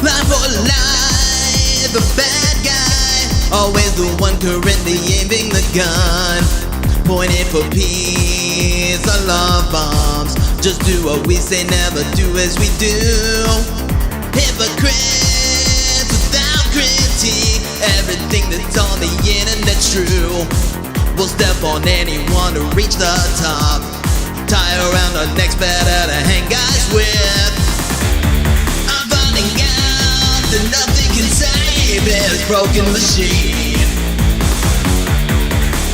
Line for life, the bad guy, always the one currently aiming the gun. Pointed for peace, I love bombs. Just do what we say, never do as we do. Hypocrites without critique, everything that's on the internet's true. We'll step on anyone to reach the top. Tie around our necks, better to hang guys with. I'm finding out that nothing can save this broken machine.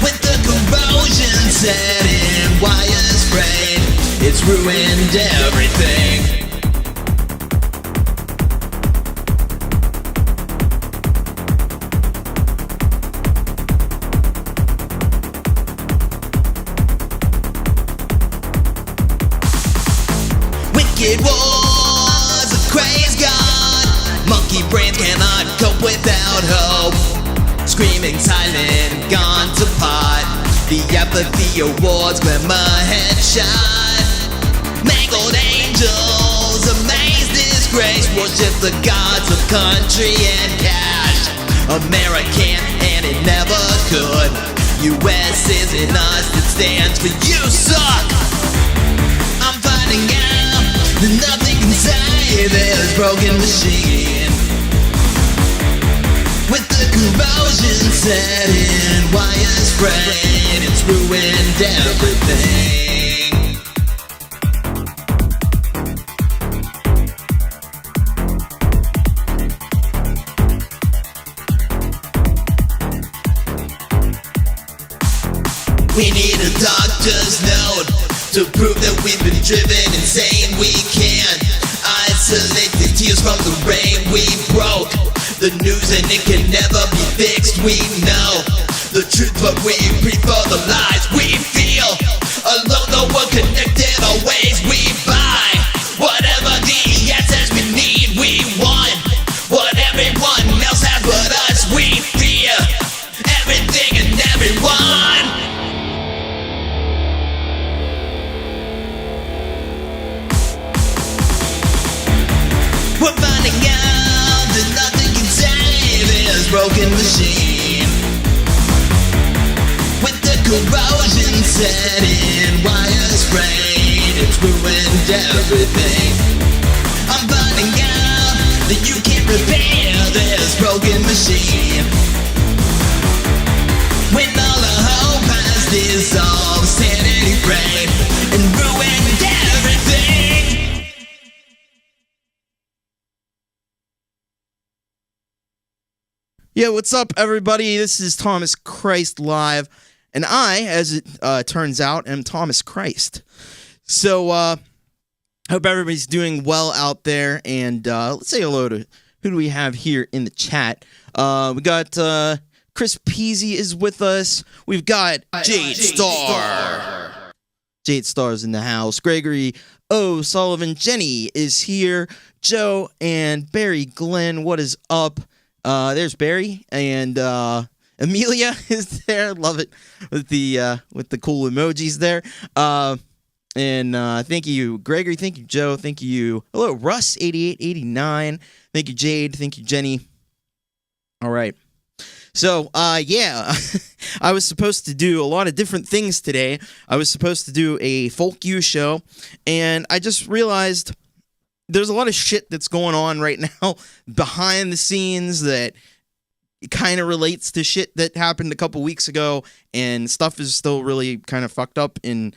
With the corrosion setting, wires frayed, it's ruined everything. Wicked was a crazed god. Monkey brains cannot cope without hope. Screaming silent, gone to pot. The apathy awards, glamour headshot. Mangled angels, amazed disgrace. Worship the gods of country and cash. American and it never could. US isn't us, it stands for you suck. I'm finding out that nothing can save this broken machine. With the corrosion setting, wires frayed, it's ruined everything. We need a doctor's note to prove that we've been driven insane. We can't isolate the tears from the rain we broke. The news and it can never be fixed. We know the truth, but we prefer the lies we feel. Alone though we're connected, always we buy whatever the answers we need. We want what everyone else has but us. We fear everything and everyone. We're finding out that nothing can save this broken machine. With the corrosion setting, wires frayed, it's ruined everything. I'm finding out that you can't repair this broken machine. When all the hope has dissolved, sanity frayed, and ruined everything. Yeah, what's up, everybody? This is Thomas Christ Live, and I, as it turns out, am Thomas Christ. So, hope everybody's doing well out there, and let's say hello to who do we have here in the chat. We got Chris Peasy is with us. We've got Jade Star. Jade Star's in the house. Gregory O'Sullivan. Jenny is here. Joe and Barry Glenn, what is up? There's Barry and Amelia is there. Love it with the cool emojis there. And thank you, Gregory. Thank you, Joe. Thank you. Hello, Russ 8889. Thank you, Jade. Thank you, Jenny. All right. So, yeah, I was supposed to do a lot of different things today. I was supposed to do a Folk You show, and I just realized there's a lot of shit that's going on right now behind the scenes that kind of relates to shit that happened a couple weeks ago, and stuff is still really kind of fucked up in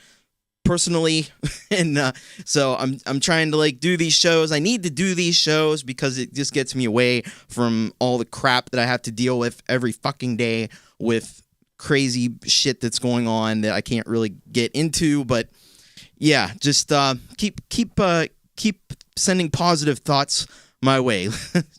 personally. And so I'm trying to like do these shows. I need to do these shows because it just gets me away from all the crap that I have to deal with every fucking day with crazy shit that's going on that I can't really get into. But yeah, just keep sending positive thoughts my way.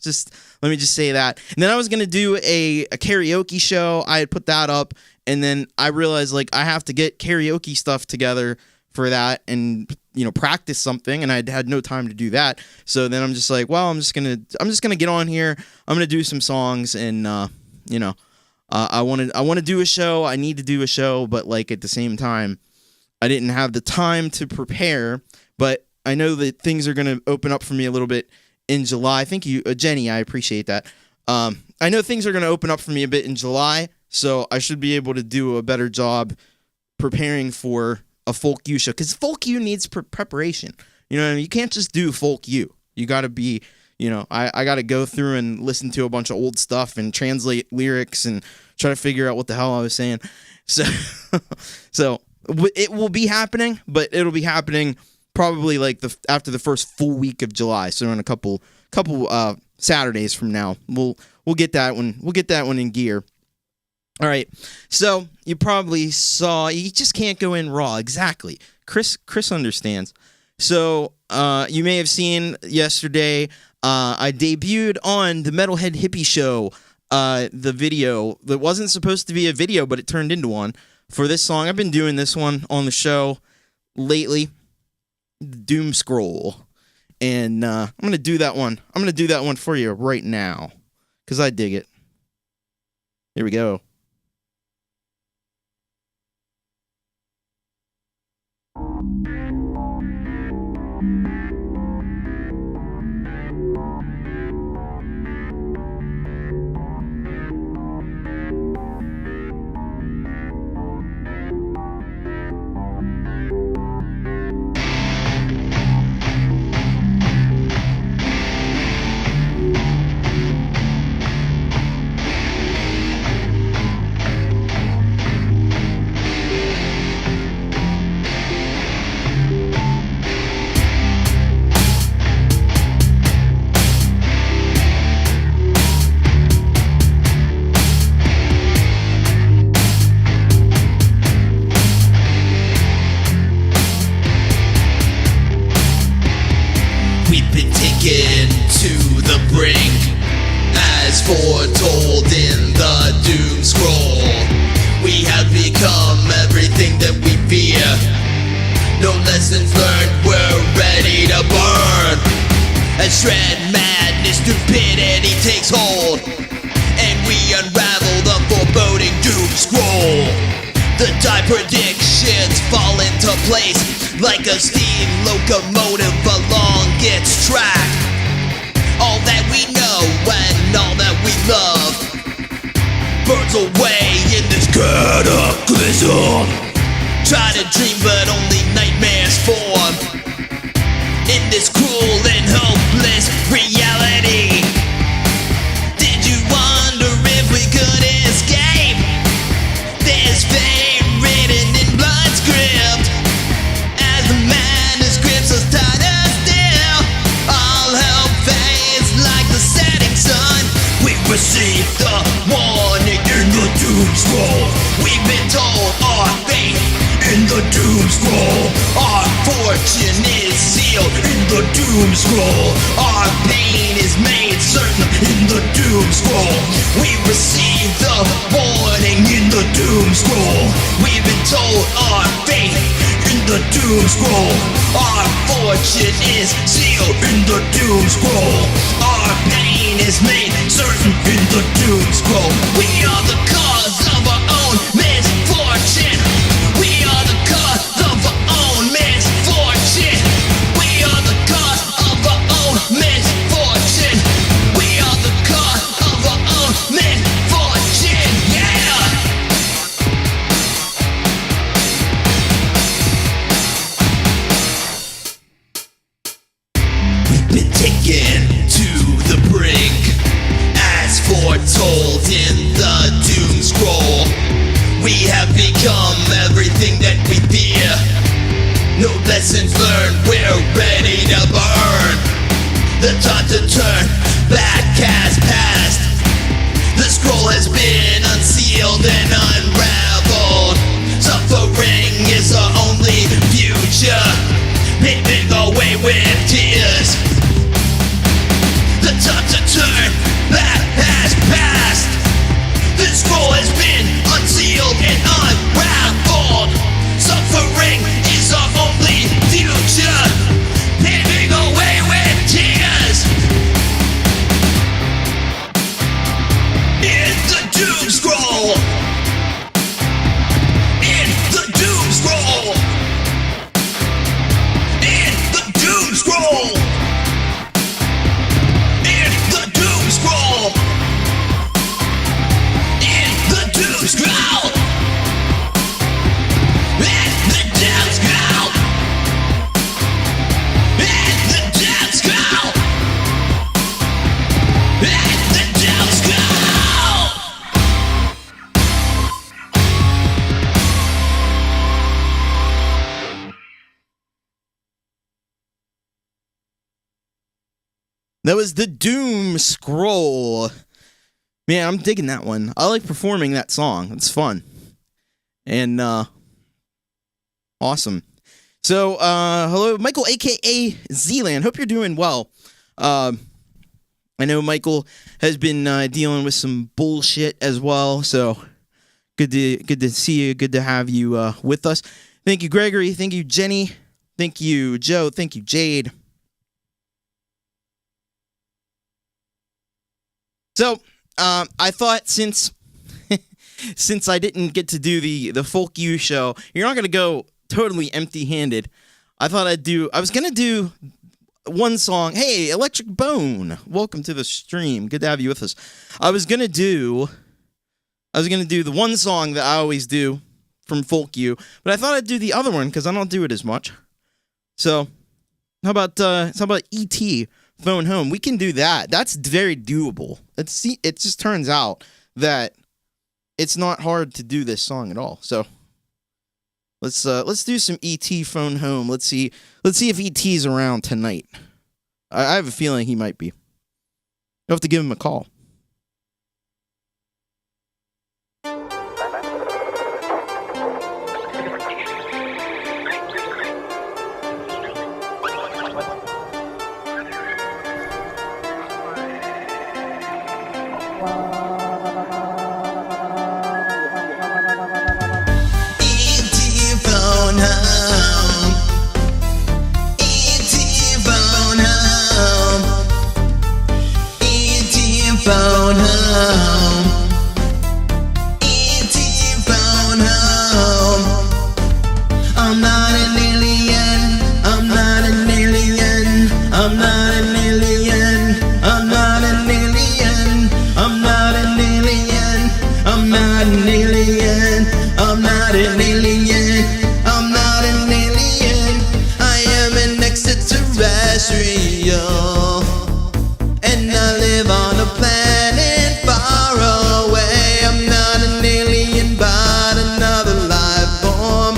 Just let me just say that. And then I was gonna do a karaoke show. I had put that up, and then I realized like I have to get karaoke stuff together for that, and practice something, and I had no time to do that. So then I'm just like, well, I'm just gonna get on here. I'm gonna do some songs, and I want to do a show. I need to do a show, but like at the same time, I didn't have the time to prepare. But I know that things are going to open up for me a little bit in July. Thank you, Jenny. I appreciate that. I know things are going to open up for me a bit in July, so I should be able to do a better job preparing for a Folk U show, because Folk U needs preparation. You know what I mean? You can't just do Folk U. You got to be, I got to go through and listen to a bunch of old stuff and translate lyrics and try to figure out what the hell I was saying. So, it will be happening, but it'll be happening probably like after the first full week of July. So in a couple Saturdays from now, we'll get that one. We'll get that one in gear. All right. So you probably saw, you just can't go in raw. Exactly. Chris understands. So you may have seen yesterday, I debuted on the Metalhead Hippie Show, the video that wasn't supposed to be a video, but it turned into one for this song. I've been doing this one on the show lately, Doom Scroll. And I'm going to do that one. I'm going to do that one for you right now, because I dig it. Here we go. Foretold in the Doom Scroll, we have become everything that we fear. No lessons learned, we're ready to burn. As dread, madness, stupidity takes hold, and we unravel the foreboding Doom Scroll. The die predictions fall into place like a steam locomotive along its track. All that we know and all that we love burns away in this cataclysm. Try to dream but only nightmares form in this cruel and hopeless reality. Did you wonder if we could escape this fate written in blood script? As the manuscripts are tighter still, all hope fades like the setting sun. We receive the warning in the Doom Scroll. We've been told our fate in the Doom Scroll. Our fortune is sealed in the Doom Scroll. Our pain is made certain in the Doom Scroll. We receive the warning in the Doom Scroll. We've been told our fate in the Doom Scroll. Our fortune is sealed in the Doom Scroll. Our pain is made certain in the Doom Scroll. We are the cause of our own misfortune. We are the cause of our own misfortune. We are the cause of our own misfortune. We are the cause of our own misfortune. Yeah! We've been taken to the brink, as foretold in the Doom Scroll. We have become everything that we fear. No lessons learned, we're ready to burn. The time to turn back has passed. The scroll has been unsealed and unraveled. Suffering is our only future, paving the way with tears. The time to turn back has passed. The scroll has been unsealed and unraveled. Suffering is our only future, paving the way with tears. In the Doom Let the dogs go. That was the Doom Scroll. Man, I'm digging that one. I like performing that song. It's fun. And awesome. So, hello, Michael, aka Zealand. Hope you're doing well. I know Michael has been dealing with some bullshit as well. So, good to see you. Good to have you with us. Thank you, Gregory. Thank you, Jenny. Thank you, Joe. Thank you, Jade. So, I thought since I didn't get to do the Folk You show, you're not gonna go totally empty-handed. I was gonna do one song. Hey, Electric Bone, welcome to the stream. Good to have you with us. I was gonna do the one song that I always do from Folk You, but I thought I'd do the other one because I don't do it as much. So, how about E.T. Phone Home? We can do that. That's very doable. It just turns out that it's not hard to do this song at all. So let's do some E.T. Phone Home. Let's see if E.T.'s around tonight. I have a feeling he might be. You'll have to give him a call. Phone home, E.T. phone home. I'm not an alien, I'm not an alien, I'm not an alien, I'm not an alien, I'm not an alien, I'm not an alien, I'm not an alien, I'm not an alien. I am an extraterrestrial, and I live on a planet far away. I'm not an alien, but another life form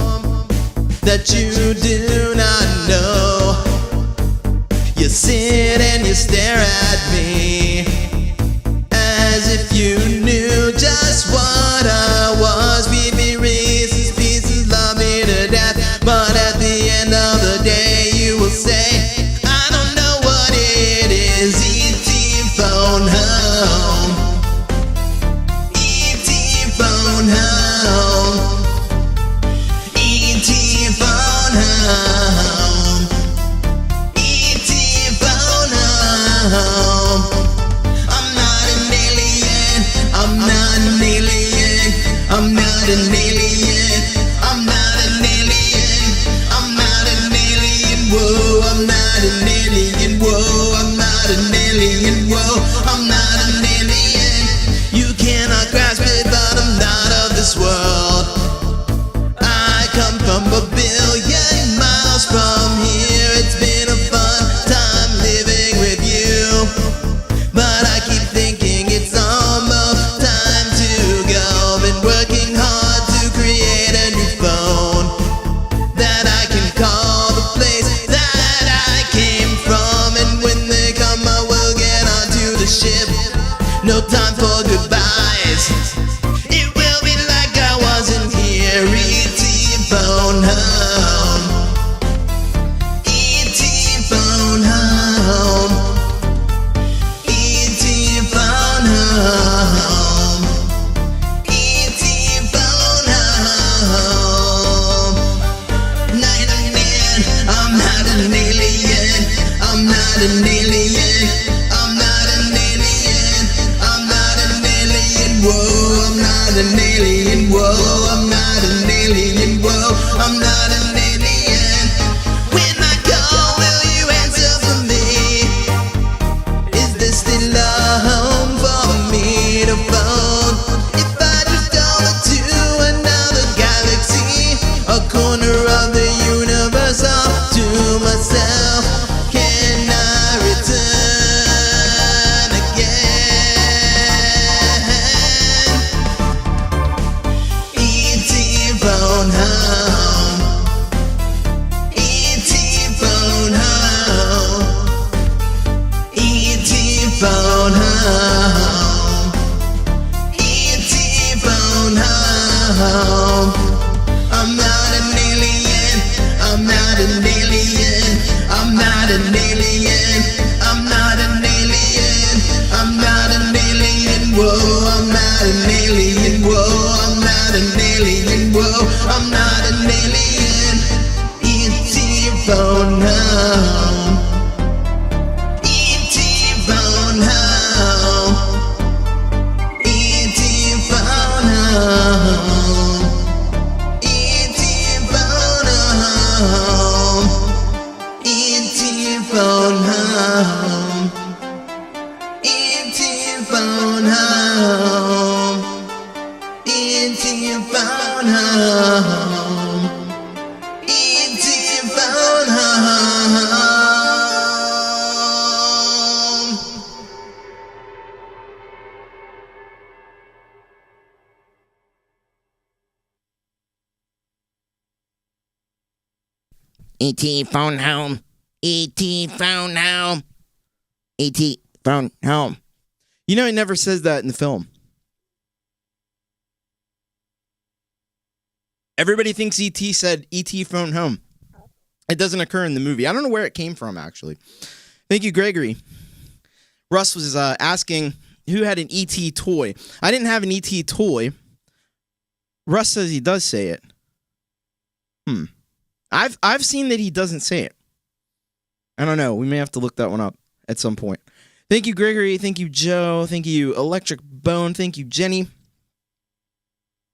that you do not know. You sit and you stare at me as if you knew just what I was. Feed me Reese's Pieces, love me to death, but at the end of the day you will say, I don't know what it is. Phone home, E.T. phone home, E.T. phone home, E.T. phone home. I'm not an alien, I'm not an alien, I'm not an alien, I'm not an alien, I'm not an alien, whoa, I'm not an alien, whoa, I'm not an alien, whoa, I'm not an alien. You cannot grasp it, but I'm not of this world. I come from a billion miles from here. It's been a fun time living with you, but I keep thinking it's almost time to go. Been working hard to create a new phone that I can call the place that I came from, and when they come I will get onto the ship. No time for goodbyes, it will be like I wasn't here. E.T. phone home, E.T. phone home, E.T. phone home, E.T. phone home. Night man, I'm not an alien, I'm not an alien, I'm not an alien, I'm not an alien, whoa, I'm not an alien, whoa, I'm not an alien, whoa, I'm not an alien. When I call, will you answer for me? Is this still a home for me to phone? If I just over to another galaxy, a corner of the universe, all to myself, can I return again? home. E.T. phone home. I'm not an alien. I'm not an alien. I'm not an alien. I'm not an alien. I'm not an alien. Whoa, I'm not an alien. Whoa, I'm not an alien. Whoa, I'm not an alien. E.T. phone home. E.T. phone home. E.T. phone home. E.T. phone home. E.T. phone home. E.T. phone home. E.T. phone home. E.T. phone home. E.T. phone home. E.T. phone home. E.T. phone home. You know, he never says that in the film. Everybody thinks E.T. said E.T. phone home. It doesn't occur in the movie. I don't know where it came from, actually. Thank you, Gregory. Russ was asking who had an E.T. toy. I didn't have an E.T. toy. Russ says he does say it. I've seen that he doesn't say it. I don't know. We may have to look that one up at some point. Thank you, Gregory. Thank you, Joe. Thank you, Electric Bone. Thank you, Jenny.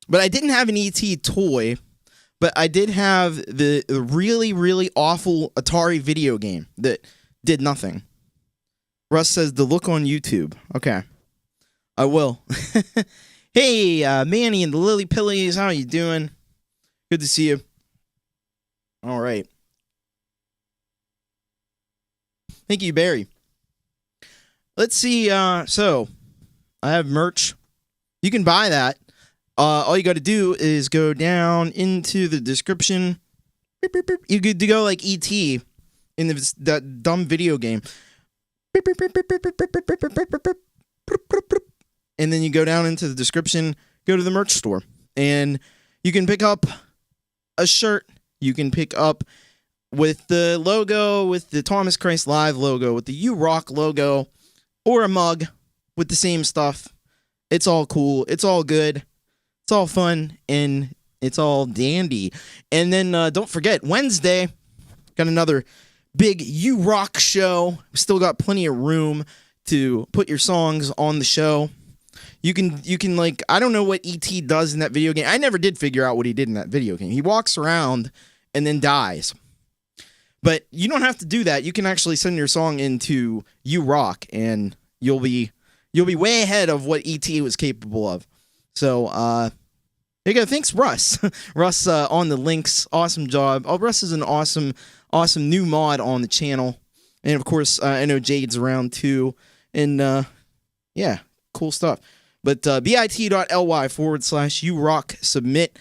But I didn't have an E.T. toy, but I did have the really, really awful Atari video game that did nothing. Russ says the look on YouTube. Okay. I will. Hey, Manny and the Lily Pillies. How you doing? Good to see you. All right. Thank you, Barry. Let's see. So, I have merch. You can buy that. All you got to do is go down into the description. You could go like E.T. in that dumb video game. And then you go down into the description, go to the merch store, and you can pick up a shirt. You can pick up with the logo, with the Thomas Christ Live logo, with the You Rock logo, or a mug with the same stuff. It's all cool. It's all good. It's all fun, and it's all dandy. And then don't forget, Wednesday, got another big You Rock show. We still got plenty of room to put your songs on the show. You can like, I don't know what E.T. does in that video game. I never did figure out what he did in that video game. He walks around and then dies. But you don't have to do that. You can actually send your song into You Rock, and you'll be way ahead of what E.T. was capable of. So, there you go. Thanks, Russ. Russ on the links. Awesome job. Oh, Russ is an awesome new mod on the channel. And, of course, I know Jade's around, too. And, yeah, cool stuff. But bit.ly/You Rock submit.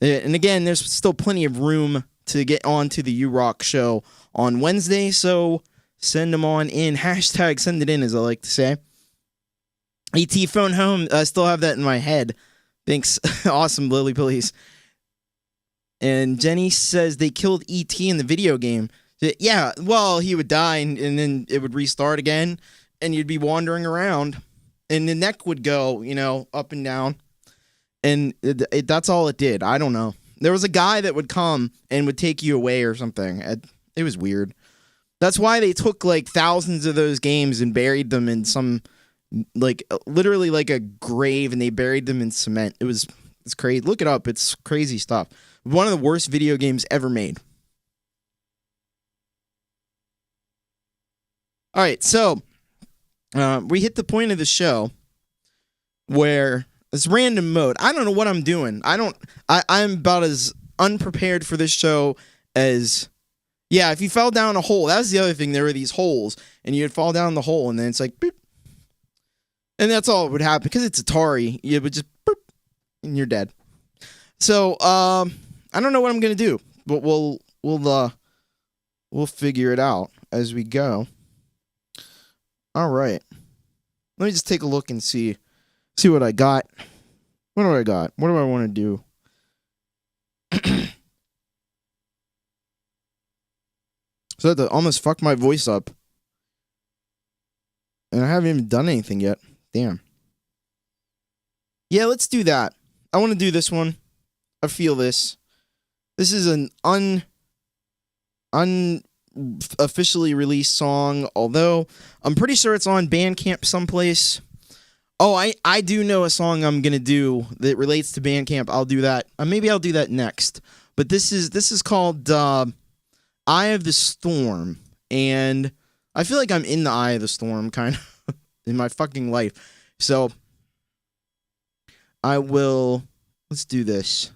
And, again, there's still plenty of room to get on to the You Rock show on Wednesday. So, send them on in. Hashtag send it in, as I like to say. E.T. phone home. I still have that in my head. Thanks. Awesome, Lily Police. And Jenny says they killed E.T. in the video game. Yeah, well, he would die, and then it would restart again, and you'd be wandering around, and the neck would go, up and down. And that's all it did. I don't know. There was a guy that would come and would take you away or something. It was weird. That's why they took, like, thousands of those games and buried them in some... like literally like a grave, and they buried them in cement. It's crazy. Look it up. It's crazy stuff. One of the worst video games ever made. All right, so we hit the point of the show where it's random mode. I don't know what I'm doing. I'm about as unprepared for this show as... Yeah, if you fell down a hole, that was the other thing. There were these holes, and you'd fall down the hole, and then it's like, beep. And that's all that would happen, because it's Atari. You would just, boop, and you're dead. So, I don't know what I'm gonna do, but we'll figure it out as we go. All right, Let me just take a look and see what I got. What do I got? What do I want to do? So that almost fucked my voice up. And I haven't even done anything yet. Damn. Yeah, let's do that. I want to do this one. I feel this. This is an unofficially released song, although I'm pretty sure it's on Bandcamp someplace. Oh, I do know a song I'm gonna do that relates to Bandcamp. I'll do that. Maybe I'll do that next. But this is called Eye of the Storm, and I feel like I'm in the eye of the storm kind of in my fucking life. So let's do this.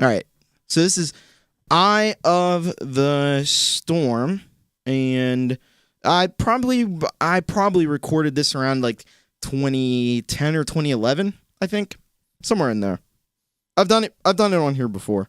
All right. So this is Eye of the Storm, and I probably recorded this around like 2010 or 2011, I think. Somewhere in there. I've done it on here before.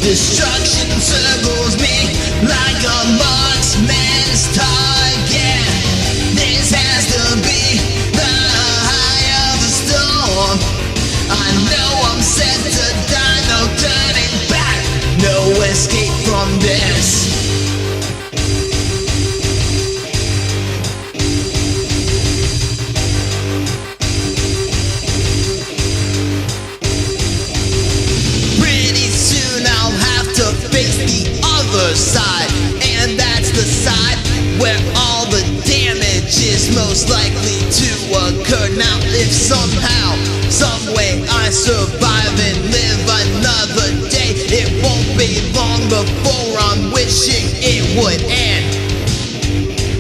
Destruction circles me like a marksman's target. This has to be the eye of the storm. I know I'm set to die, no turning back, no escape from this. Side, and that's the side where all the damage is most likely to occur. Now if somehow, some way I survive and live another day, it won't be long before I'm wishing it would end.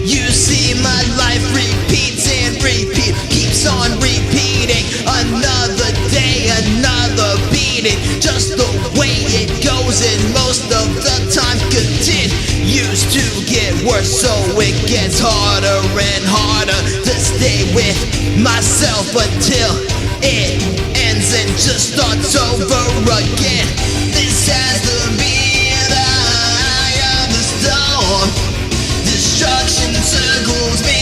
You see, my life repeats and repeats, keeps on repeating. Another day, another beating, just the way it goes, and most of the time continues to get worse. So it gets harder and harder to stay with myself until it ends and just starts over again. This has to be the eye of the storm. Destruction circles me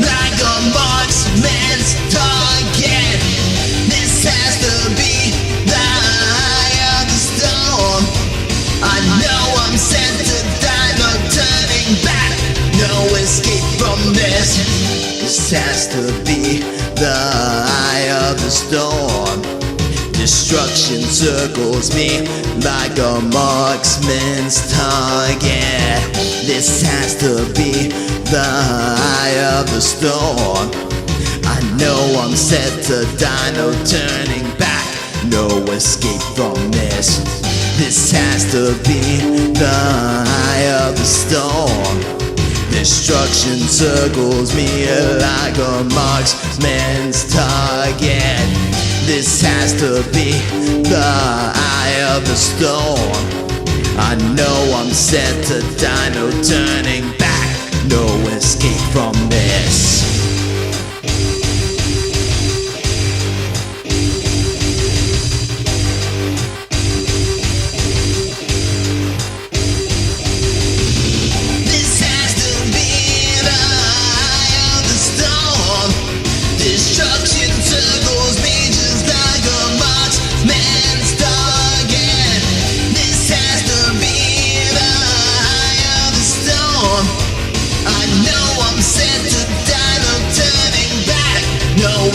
like a marksman's target. This has to be the eye of the storm. I know I'm set to die, no turning back, no escape from this. This has to be the eye of the storm. Destruction circles me like a marksman's target. This has to be the eye of the storm. I know I'm set to die, no turning back, no escape from this. This has to be the eye of the storm. Destruction circles me like a marksman's target. This has to be the eye of the storm. I know I'm set to die, no turning back, no escape from this.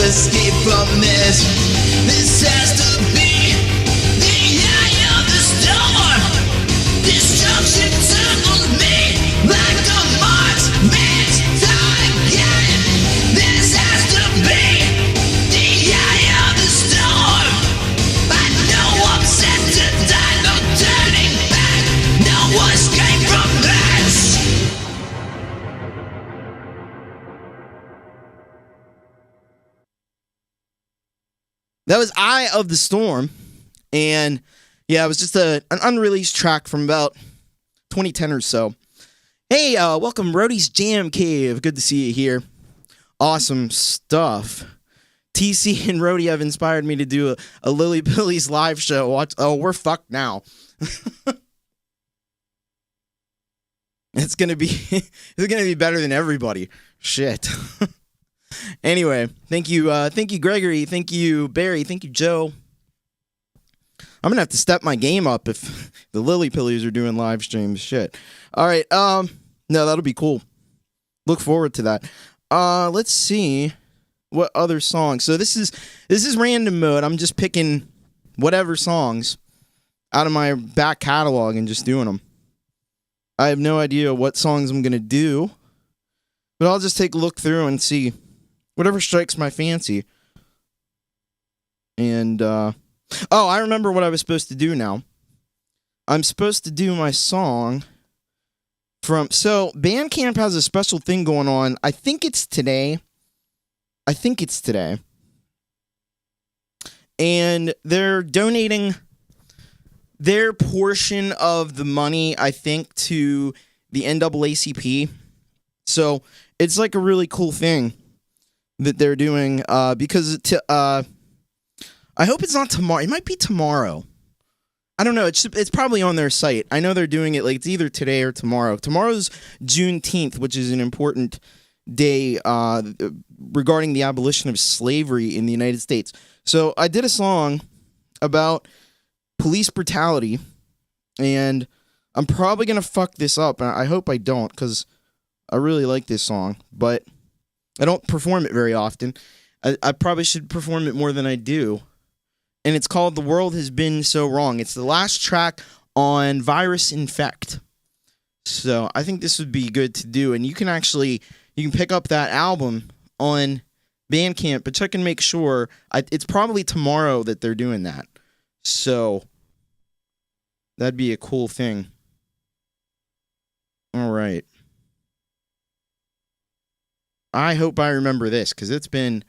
Escape from this. This has to be the eye of the storm. Destruction circles me like a marksman's target. This has to be the eye of the storm. I know I'm set to die, no turning back, no escape from this. That was Eye of the Storm, and yeah, it was just an unreleased track from about 2010 or so. Hey, welcome, Roadie's Jam Cave. Good to see you here. Awesome stuff. TC and Roadie have inspired me to do a Lily Billy's live show. We're fucked now. It's gonna be better than everybody. Shit. Anyway, thank you, Gregory, thank you, Barry, thank you, Joe. I'm gonna have to step my game up if the Lily Pillies are doing live streams. Shit. All right, no, that'll be cool. Look forward to that. Let's see what other songs. So this is random mode. I'm just picking whatever songs out of my back catalog and just doing them. I have no idea what songs I'm gonna do, but I'll just take a look through and see whatever strikes my fancy. And, I remember what I was supposed to do now. I'm supposed to do my song so Bandcamp has a special thing going on. I think it's today. And they're donating their portion of the money, I think, to the NAACP. So it's like a really cool thing that they're doing, because I hope it's not tomorrow. It might be tomorrow. I don't know. It's probably on their site. I know they're doing it like it's either today or tomorrow. Tomorrow's Juneteenth, which is an important day regarding the abolition of slavery in the United States. So I did a song about police brutality, and I'm probably gonna fuck this up. And I hope I don't, because I really like this song, but I don't perform it very often. I probably should perform it more than I do. And it's called The World Has Been So Wrong. It's the last track on Virus Infect. So I think this would be good to do. And you can pick up that album on Bandcamp, but check and make sure. It's probably tomorrow that they're doing that. So that'd be a cool thing. All right. I hope I remember this, because it's been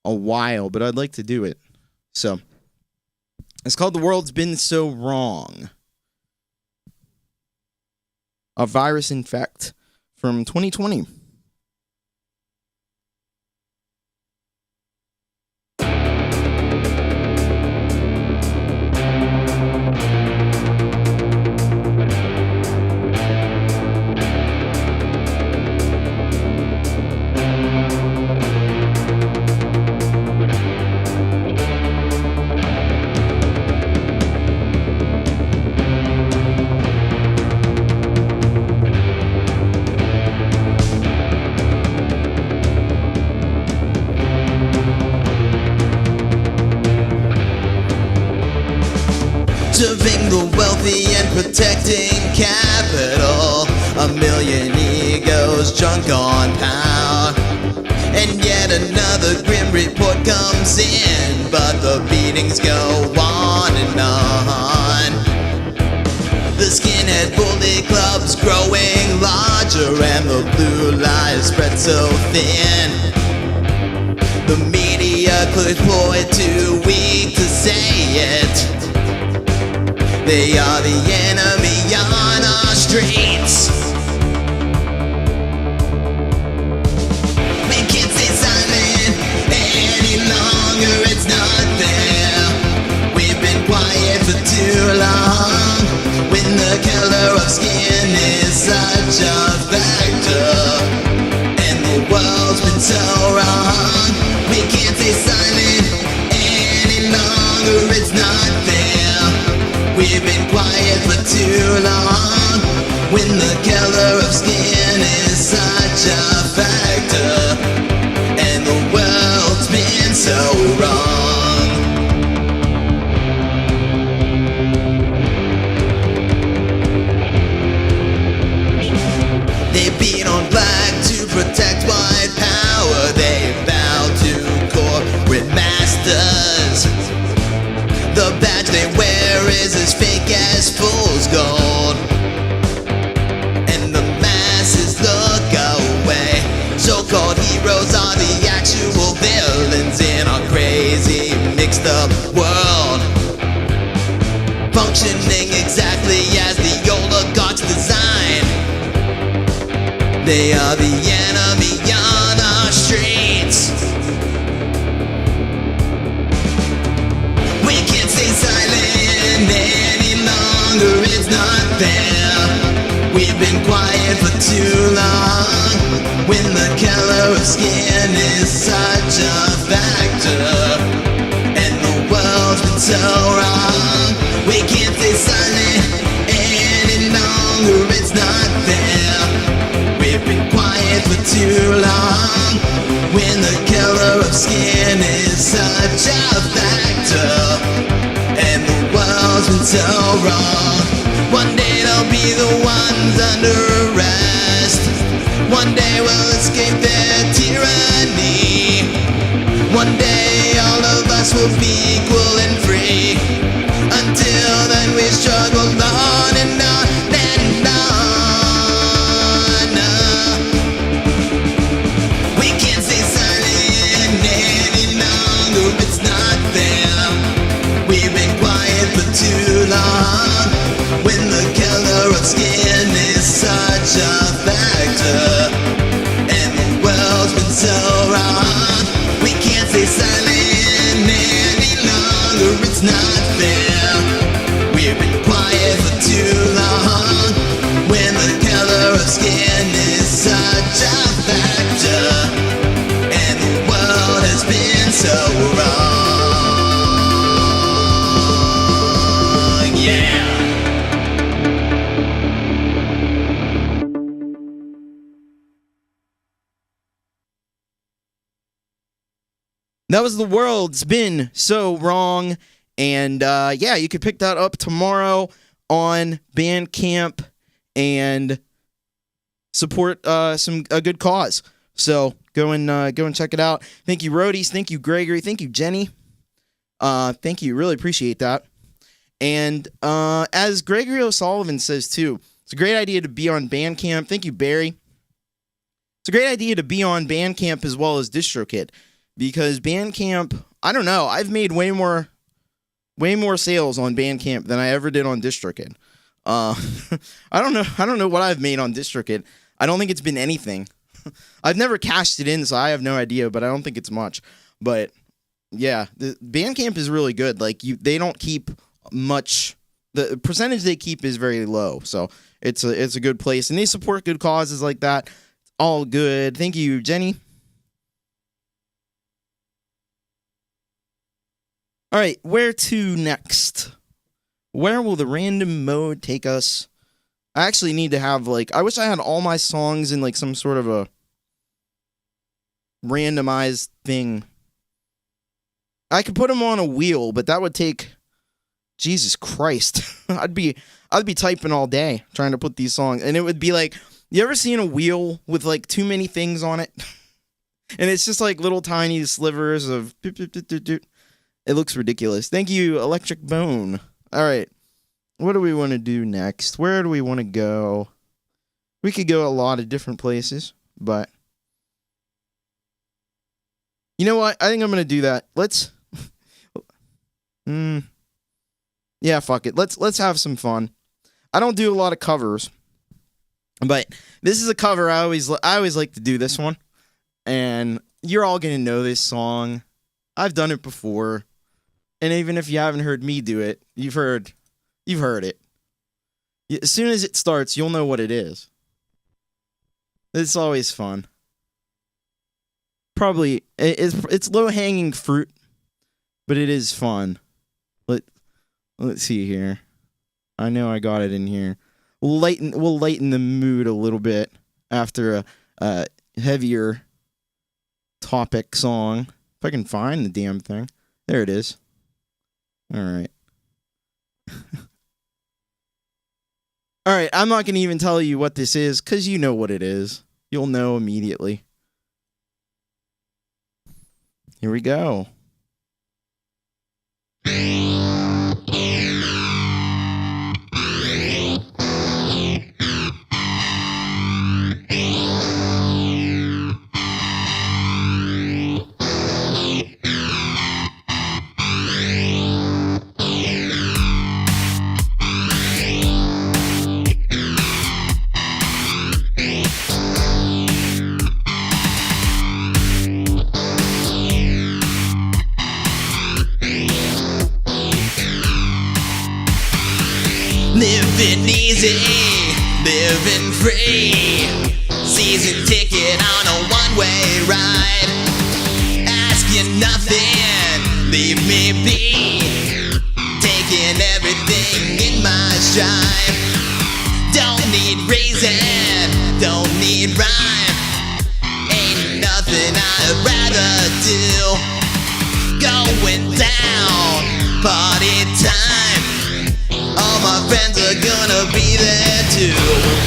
a while, but I'd like to do it. So, it's called The World's Been So Wrong. A Virus Infect from 2020. Serving the wealthy and protecting capital. A million egos drunk on power. And yet another grim report comes in, but the beatings go on and on. The The skinhead bully club's growing larger, and the blue lies spread so thin. The media clears point too weak to say it. They are the enemy on our streets. We can't stay silent any longer, it's not fair. We've been quiet for too long, when the color of skin is such a factor, and the world's been so wrong. We can't stay silent any longer, it's not fair. We've been quiet for too long, when the color of skin is such a factor, and the world's been so wrong. They beat on black to protect white power. They bow to corporate masters. The badge they wear is as fake as fool's gold, and the masses look away. So-called heroes are the actual villains in our crazy, mixed up world, functioning exactly as the oligarchs design. They are the enemy on our streets. We can't stay silent any longer, it's not fair. We've been quiet for too long, when the color of skin is such a factor, and the world's been so wrong. We can't stay silent any longer, it's not fair. We've been quiet for too long, when the color of skin is such a factor, and the world's been so wrong. One day they'll be the ones under arrest. One day we'll escape their tyranny. One day all of us will be equal and free. Until then we struggle on and on and on. We can't stay silent any longer, it's not fair. We've been quiet for too long, when the color of skin is such a factor, and the world's been so wrong. We can't stay silent any longer, it's not fair. We've been quiet for too long, when the color of skin is such a factor, and the world has been so wrong. Yeah. That was The World's Been So Wrong. And yeah, you could pick that up tomorrow on Bandcamp and support a good cause. So go and check it out. Thank you, Roadies. Thank you, Gregory. Thank you, Jenny. Thank you. Really appreciate that. And as Gregory O'Sullivan says too, it's a great idea to be on Bandcamp. Thank you, Barry. It's a great idea to be on Bandcamp as well as DistroKid, because Bandcamp, I don't know, I've made way more sales on Bandcamp than I ever did on DistroKid. I don't know what I've made on DistroKid. I don't think it's been anything. I've never cashed it in, so I have no idea, but I don't think it's much. But yeah, the Bandcamp is really good. Like they don't keep much. The percentage they keep is very low, so it's a good place, and they support good causes like that. All good. Thank you, Jenny. All right, where to next? Where will the random mode take us? I actually need to have, I wish I had all my songs in, some sort of a randomized thing. I could put them on a wheel, but that would take, Jesus Christ. I'd be typing all day trying to put these songs, and it would be you ever seen a wheel with, too many things on it? And it's just, little tiny slivers of... It looks ridiculous. Thank you, Electric Bone. All right. what do we want to do next? Where do we want to go? We could go a lot of different places, but you know what? I think I'm gonna do that. Let's. Yeah, fuck it. Let's have some fun. I don't do a lot of covers, but this is a cover. I always like to do this one, and you're all gonna know this song. I've done it before, and even if you haven't heard me do it, you've heard it. As soon as it starts, you'll know what it is. It's always fun. Probably it's low hanging fruit, but it is fun. Let's see here. I know I got it in here. We'll lighten the mood a little bit after a heavier topic song. If I can find the damn thing. There it is. All right. All right, I'm not going to even tell you what this is cuz you know what it is. You'll know immediately. Here we go. Living easy, living free. Season ticket on a one-way ride. Asking nothing, leave me be. Taking everything in my stride. Don't need reason, don't need rhyme. Ain't nothing I'd rather do. Going down, party time. All my friends are gonna be there too.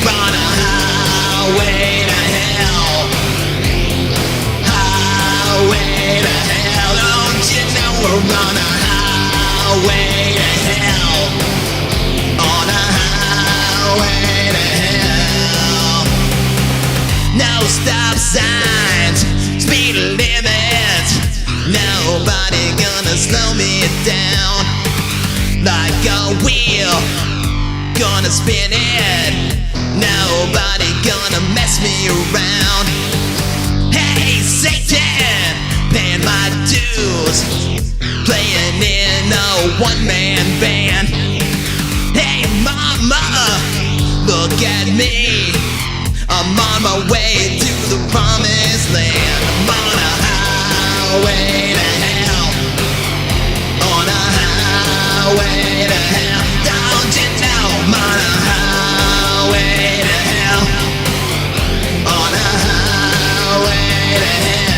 On a highway to hell. Highway to hell. Don't you know we're on a highway to hell. On a highway to hell. No stop signs, speed limits. Nobody gonna slow me down. Like a wheel, gonna spin it. Nobody gonna mess me around. Hey Satan, paying my dues. Playing in a one-man band. Hey mama, look at me. I'm on my way to the promised land. I'm on a highway to hell. On a highway to hell. Don't you know I'm on a highway to hell. On a highway to hell.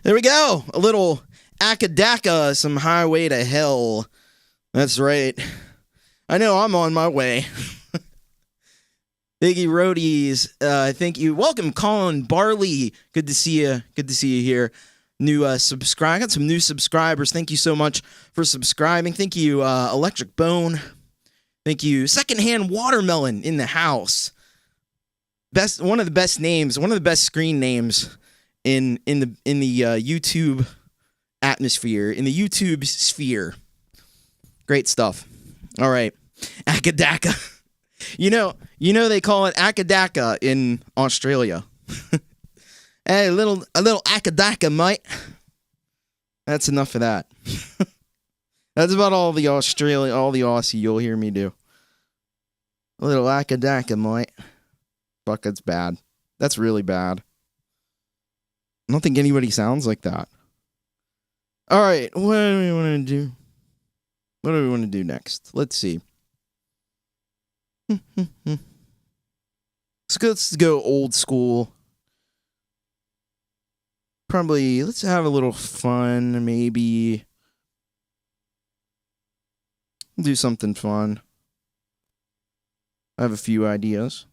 There we go. A little Akadaka, some Highway to Hell. That's right. I know I'm on my way. Iggy Roadies, thank you. Welcome, Colin Barley. Good to see you. Good to see you here. New subscribe. Got some new subscribers. Thank you so much for subscribing. Thank you, Electric Bone. Thank you. Secondhand Watermelon in the house. One of the best names, one of the best screen names in the YouTube atmosphere, in the YouTube sphere. Great stuff. All right. Akadaka. You know they call it Akadaka in Australia. Hey, a little Akadaka, mate. That's enough of that. That's about all the Aussie you'll hear me do. A little Akadaka, mate. Fuck, that's bad. That's really bad. I don't think anybody sounds like that. All right, what do we want to do? What do we want to do next? Let's see. Let's go old school. Probably, let's have a little fun, maybe. Do something fun. I have a few ideas.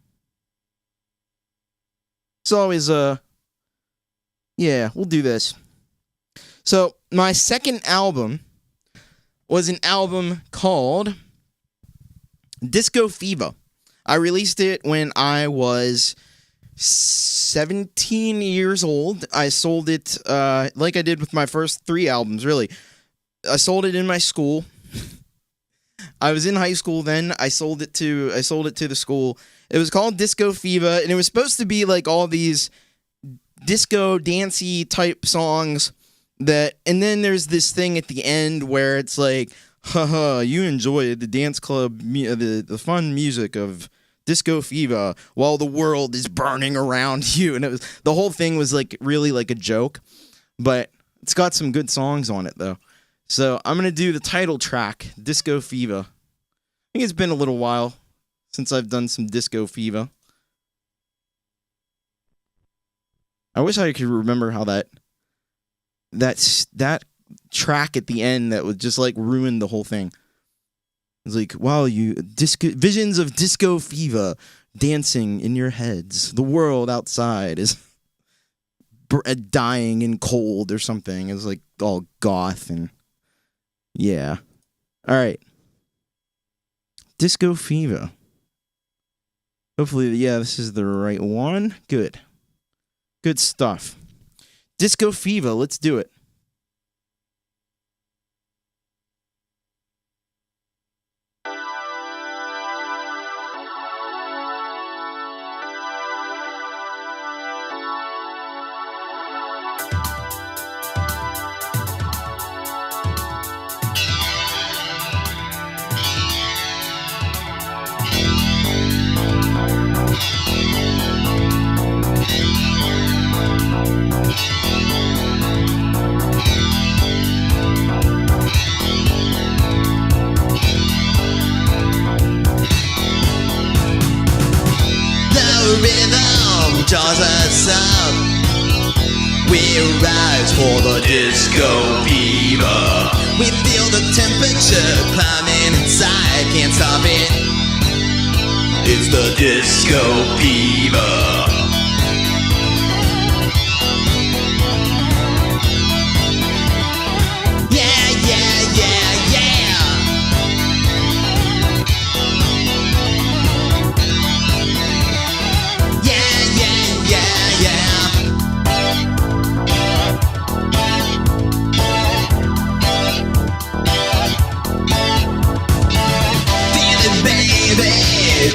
It's always, yeah, we'll do this. So, my second album was an album called Disco Fever. I released it when I was 17 years old. I sold it, like I did with my first 3 albums, really. I sold it in my school. I was in high school then. I sold it to the school. It was called Disco Fever, and it was supposed to be like all these disco dancey type songs and then there's this thing at the end where it's like, haha, you enjoyed the dance club, the fun music of Disco Fever while the world is burning around you. And the whole thing was like really like a joke, but it's got some good songs on it though. So I'm going to do the title track, Disco Fever. I think it's been a little while since I've done some Disco Fever. I wish I could remember how that track at the end that would just like ruin the whole thing. It's like, wow, visions of Disco Fever dancing in your heads. The world outside is dying and cold or something. It's like all goth and yeah. All right. Disco Fever. Hopefully, yeah, this is the right one. Good. Good stuff. Disco Fever, let's do it. Rhythm draws us up. We rise for the disco fever. We feel the temperature climbing inside, can't stop it. It's the disco fever.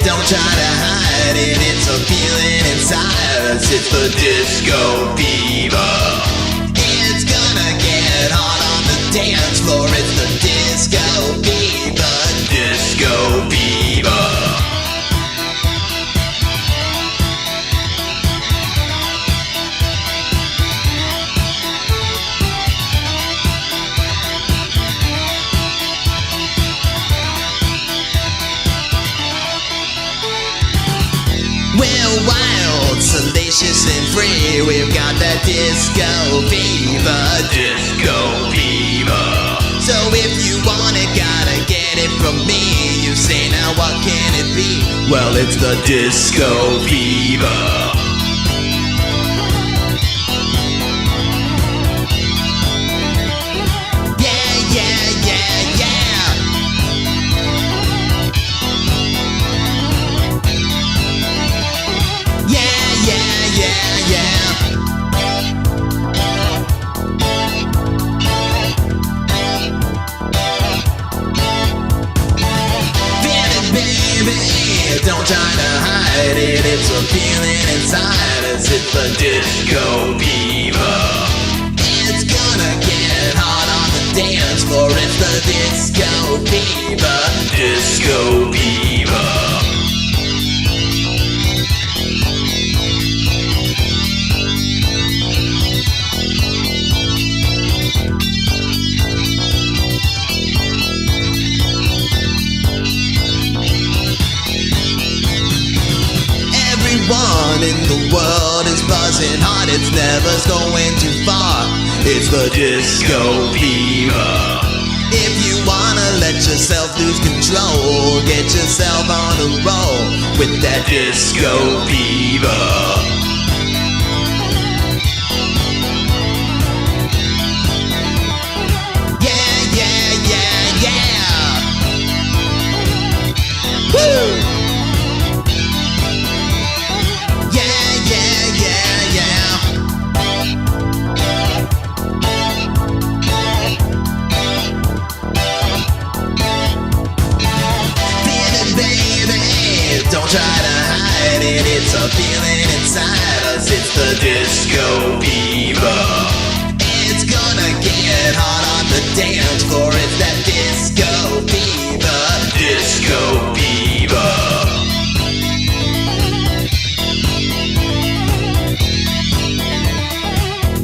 Don't try to hide it, it's a feeling inside us. It's the disco fever. It's gonna get hot on the dance floor. It's the disco fever. Disco fever. We're wild, salacious and free. We've got that disco fever. Disco fever. So if you want it, gotta get it from me. You say, now what can it be? Well, it's the disco fever. it's a feeling inside as if the disco fever. It's gonna get hot on the dance floor. It's the disco fever. Disco fever. Everyone in the world is buzzing hot. It's never going too far. It's the disco fever. If you wanna let yourself lose control, get yourself on a roll with that disco fever. Yeah, yeah, yeah, yeah. Woo! Don't try to hide it, it's a feeling inside us. It's the disco fever. It's gonna get hot on the dance floor. It's that disco fever. Disco fever.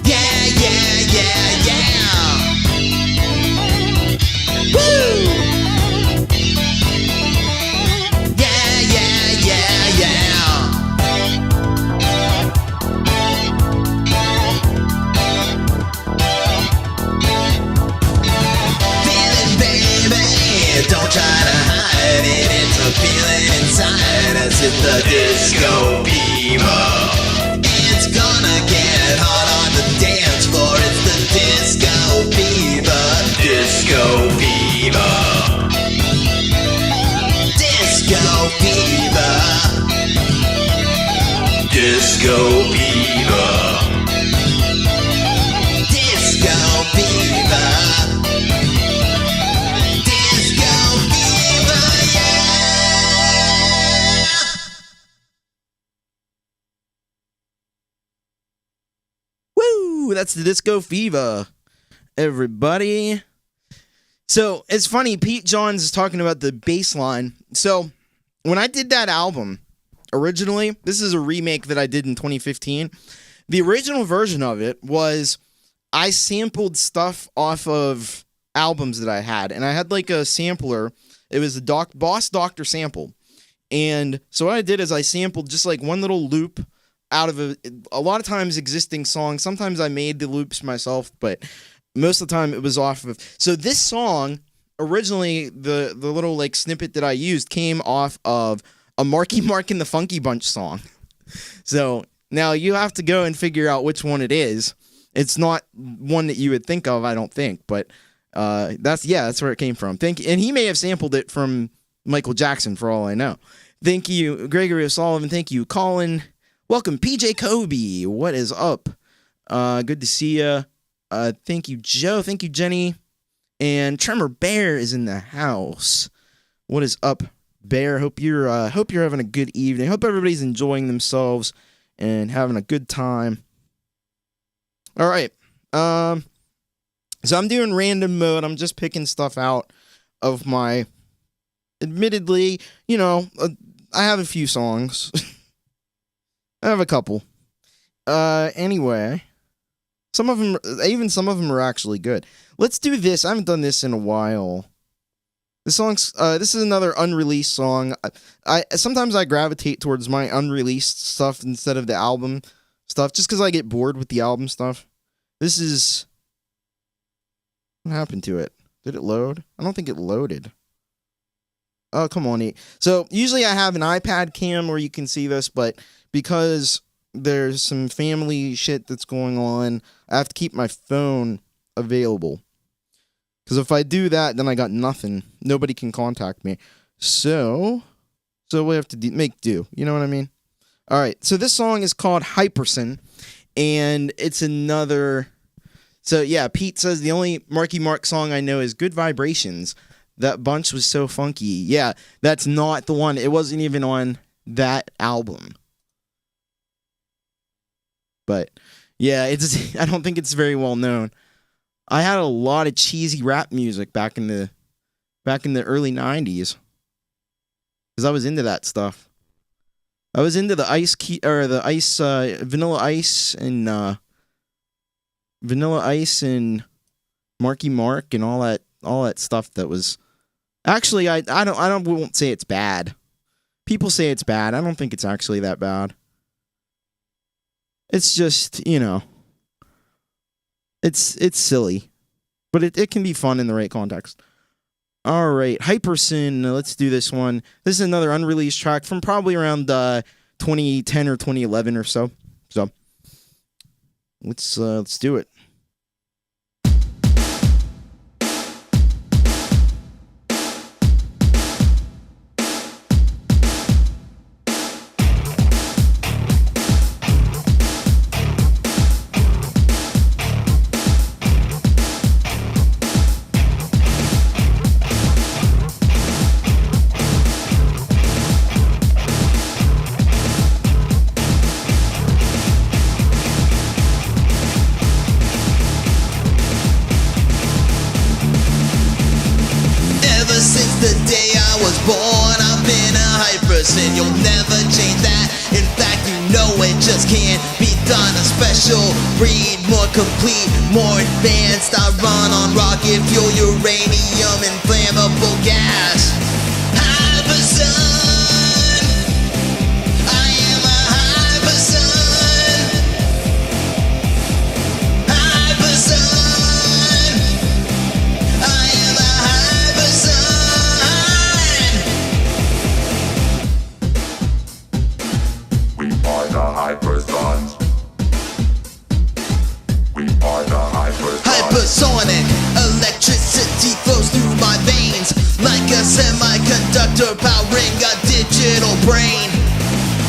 Yeah, yeah, yeah, yeah. Woo! Don't try to hide it, it's a feeling inside us. It's the disco fever. It's gonna get hot on the dance floor. It's the disco fever. Disco fever. Disco fever. Disco fever. Disco fever. That's the disco fever, everybody. So it's funny, Pete Johns is talking about the bass line. So when I did that album originally, this is a remake that I did in 2015. The original version of it was I sampled stuff off of albums that I had, and I had like a sampler. It was a Boss Doctor sample, and so what I did is I sampled just like one little loop out of a lot of times existing songs. Sometimes I made the loops myself, but most of the time it was off of. So this song, originally, the little like snippet that I used came off of a Marky Mark and the Funky Bunch song. So now you have to go and figure out which one it is. It's not one that you would think of, I don't think, but that's where it came from. And he may have sampled it from Michael Jackson for all I know. Thank you, Gregory O'Sullivan. Thank you, Colin. Welcome, PJ Kobe. What is up? Good to see you. Thank you, Joe. Thank you, Jenny. And Tremor Bear is in the house. What is up, Bear? Hope you're having a good evening. Hope everybody's enjoying themselves and having a good time. All right. So I'm doing random mode. I'm just picking stuff out of my. Admittedly, I have a few songs. I have a couple. Anyway, some of them are actually good. Let's do this. I haven't done this in a while. This is another unreleased song. I sometimes I gravitate towards my unreleased stuff instead of the album stuff, just because I get bored with the album stuff. This is. What happened to it? Did it load? I don't think it loaded. Oh, come on. So usually I have an iPad cam where you can see this, but because there's some family shit that's going on, I have to keep my phone available. Because if I do that, then I got nothing. Nobody can contact me. So we have to make do. You know what I mean? All right. So this song is called Hyperson, and it's another. So yeah, Pete says the only Marky Mark song I know is Good Vibrations. That bunch was so funky. Yeah, that's not the one. It wasn't even on that album. But yeah, it's I don't think it's very well known. I had a lot of cheesy rap music back in the early 90s cuz I was into that stuff. I was into the Vanilla Ice and Marky Mark and all that stuff that was actually I won't say it's bad. People say it's bad. I don't think it's actually that bad. It's just, it's silly. But it can be fun in the right context. All right, Hypersin, let's do this one. This is another unreleased track from probably around 2010 or 2011 or so. So let's do it. And you'll never change that. In fact, you know it just can't be done. A special breed, more complete, more advanced. I run on rocket fuel, uranium, and flammable gas. Hypersun, I am a hypersun. Hypersun, I am a hypersun. Hypersons. We are the hypersons. Hypersonic electricity flows through my veins like a semiconductor powering a digital brain.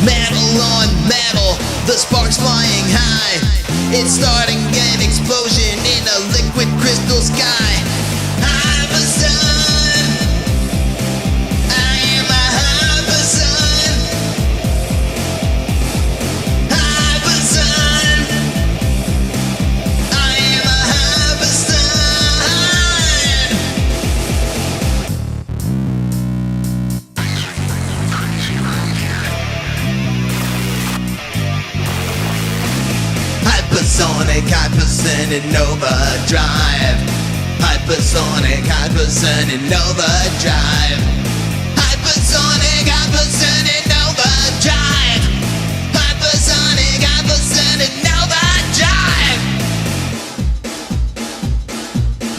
Metal on metal, the sparks flying high. It's starting an explosion in a liquid crystal sky. Hypersun, I am a hypersun. Hypersonic, hypersun in overdrive. Hypersonic, hypersun in overdrive. Hypersonic, hypersun in overdrive. Hypersonic, hypersun in overdrive.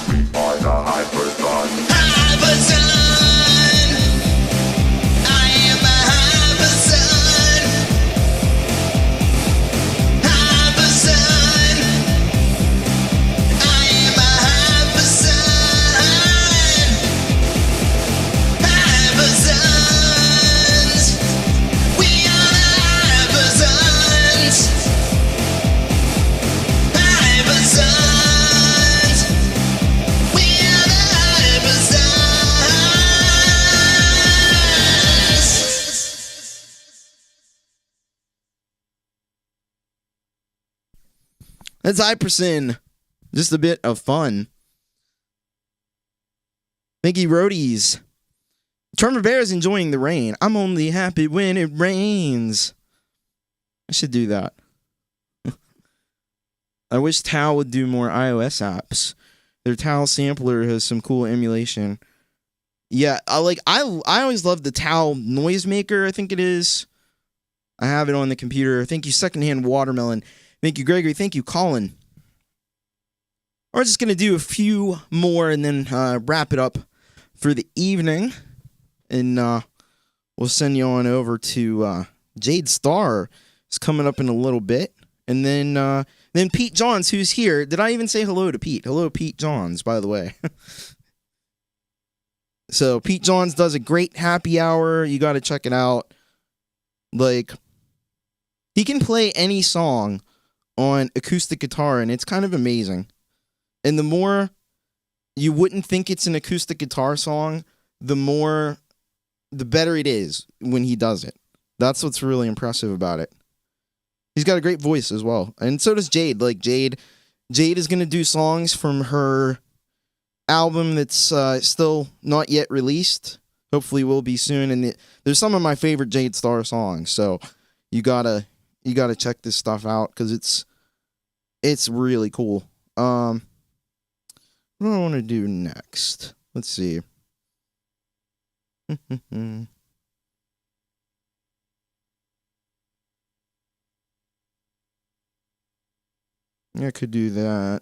We are the hypersons. Hypersun, I am a hypersun. Hypersun, I am a hypersun. Hypersuns, we are the hypersons. Hypersons, we are the hypersons. That's Hypersin. Just a bit of fun. Thank you, Roadies. Trevor Bear is enjoying the rain. I'm only happy when it rains. I should do that. I wish Tao would do more iOS apps. Their Tao sampler has some cool emulation. Yeah, I always love the Tao Noisemaker, I think it is. I have it on the computer. Thank you, Secondhand Watermelon. Thank you, Gregory. Thank you, Colin. We're just going to do a few more and then wrap it up for the evening. And we'll send you on over to Jade Star. It's coming up in a little bit. And then Pete Johns, who's here. Did I even say hello to Pete? Hello, Pete Johns, by the way. So Pete Johns does a great happy hour. You got to check it out. Like, he can play any song on acoustic guitar, and it's kind of amazing. And the more you wouldn't think it's an acoustic guitar song, the better it is when he does it. That's what's really impressive about it. He's got a great voice as well. And so does Jade. Like Jade is going to do songs from her album that's still not yet released. Hopefully will be soon. And there's some of my favorite Jade Starr songs. So you gotta check this stuff out because it's really cool. What do I want to do next? Let's see. I could do that.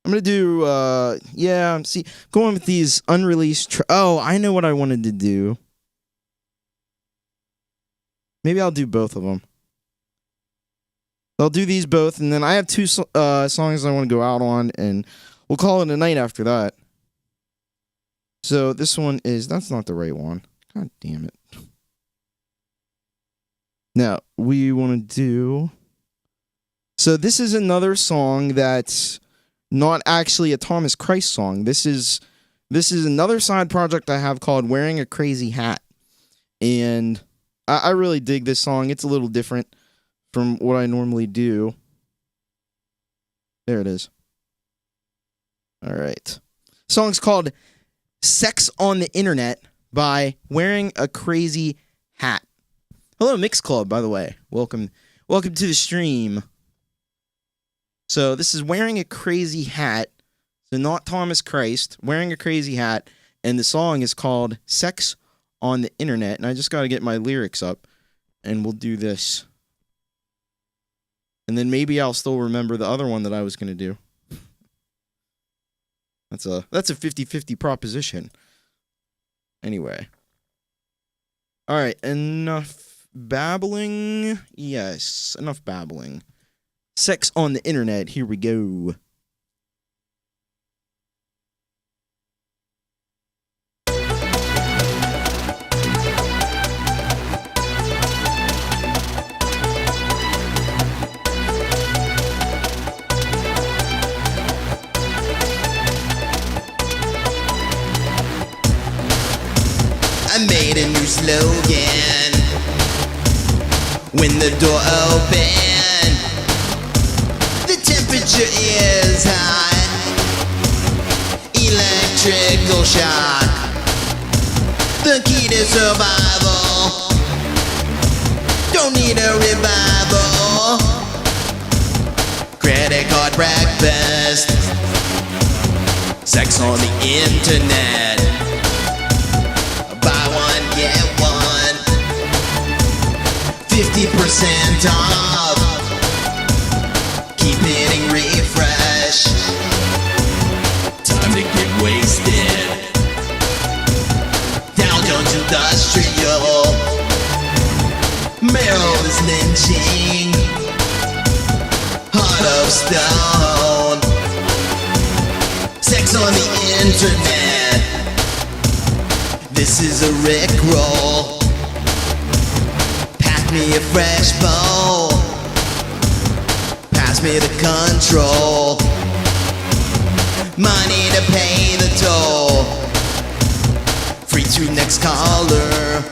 I'm going to do, going with these unreleased... I know what I wanted to do. Maybe I'll do both of them. I'll do these both, and then I have two songs I want to go out on, and we'll call it a night after that. So this one that's not the right one. God damn it. Now, we want to do... So this is another song that's not actually a Thomas Christ song. This is another side project I have called Wearing a Crazy Hat. And I really dig this song. It's a little different from what I normally do. There it is. All right. Song's called Sex on the Internet by Wearing a Crazy Hat. Hello, Mix Club, by the way. Welcome to the stream. So this is Wearing a Crazy Hat. So not Thomas Christ. Wearing a Crazy Hat. And the song is called Sex on the Internet. And I just got to get my lyrics up. And we'll do this. And then maybe I'll still remember the other one that I was going to do. That's a 50-50 proposition. Anyway. All right, enough babbling. Yes, enough babbling. Sex on the Internet. Here we go. I made a new slogan when the door opened. The temperature is high. Electrical shock. The key to survival. Don't need a revival. Credit card breakfast. Sex on the internet. Buy one, get one. 50% off. Keep hitting refresh. Time to get wasted. Dow Jones Industrial. Merrill is lynching. Heart of stone. Sex on the internet. This is a Rickroll. Pack me a fresh bowl. Pass me the control. Money to pay the toll. Free to next caller.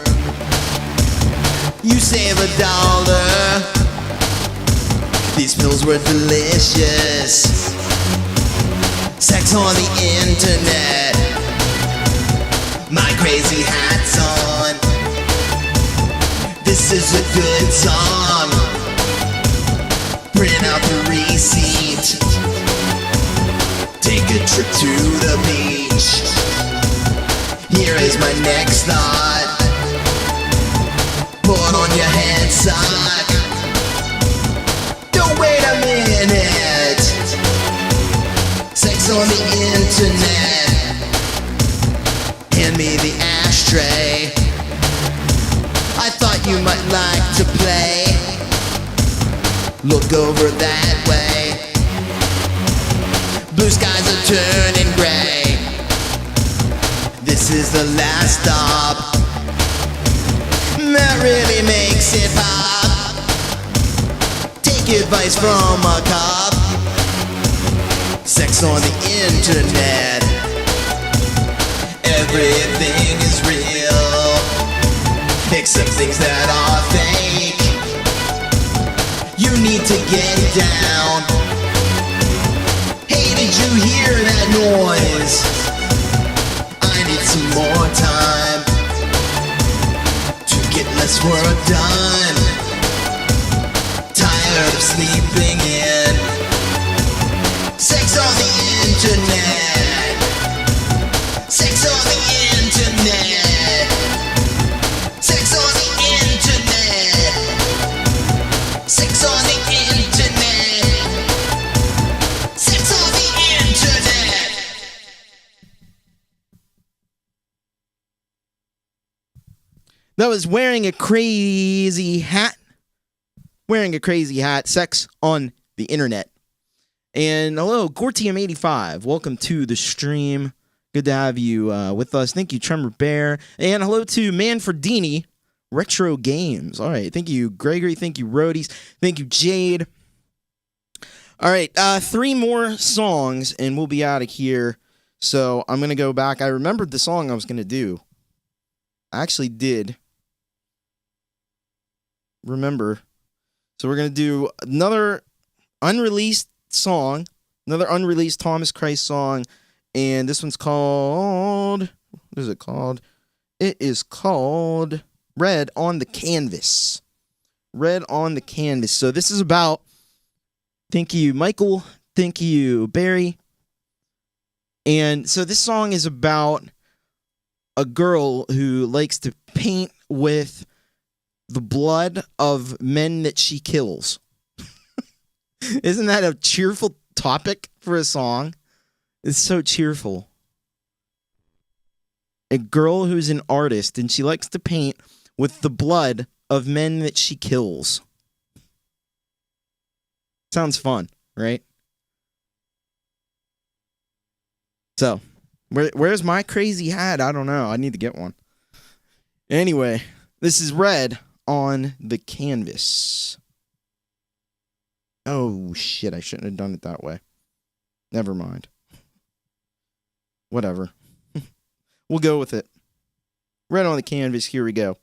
You save $1. These pills were delicious. Sex on the internet. My crazy hat's on. This is a good song. Print out the receipt. Take a trip to the beach. Here is my next thought. Put on your headset. Don't wait a minute. Sex on the internet. Hand me the ashtray. I thought you might like to play. Look over that way. Blue skies are turning gray. This is the last stop. That really makes it pop. Take advice from a cop. Sex on the internet. Everything is real, except some things that are fake. You need to get down. Hey, did you hear that noise? I need some more time to get less work done. Tired of sleeping in. Sex on the internet. Sex on the internet. Sex on the internet. Sex on the internet. Sex on the internet. That was Wearing a Crazy Hat. Wearing a Crazy Hat. Sex on the internet. And hello, Gortium85. Welcome to the stream. Good to have you with us. Thank you, Tremor Bear. And hello to Manfredini Retro Games. All right. Thank you, Gregory. Thank you, Roadies. Thank you, Jade. All right. 3 more songs and we'll be out of here. So I'm going to go back. I remembered the song I was going to do. I actually did remember. So we're going to do another unreleased song, another unreleased Thomas Christ song, and this one's called, what is it called? It is called Red on the Canvas. Red on the Canvas. So this is about, thank you, Michael, thank you, Barry. And so this song is about a girl who likes to paint with the blood of men that she kills. Isn't that a cheerful topic for a song? It's so cheerful. A girl who's an artist and she likes to paint with the blood of men that she kills. Sounds fun, right? So, where's my crazy hat? I don't know. I need to get one. Anyway, this is Red on the Canvas. Oh, shit, I shouldn't have done it that way. Never mind. Whatever. We'll go with it. Red on the Canvas, here we go.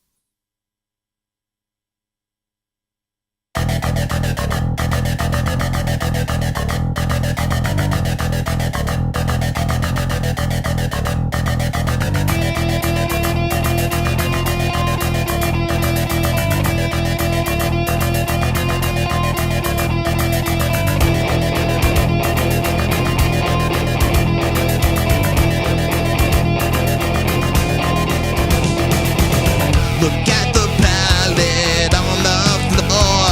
Look at the palette on the floor,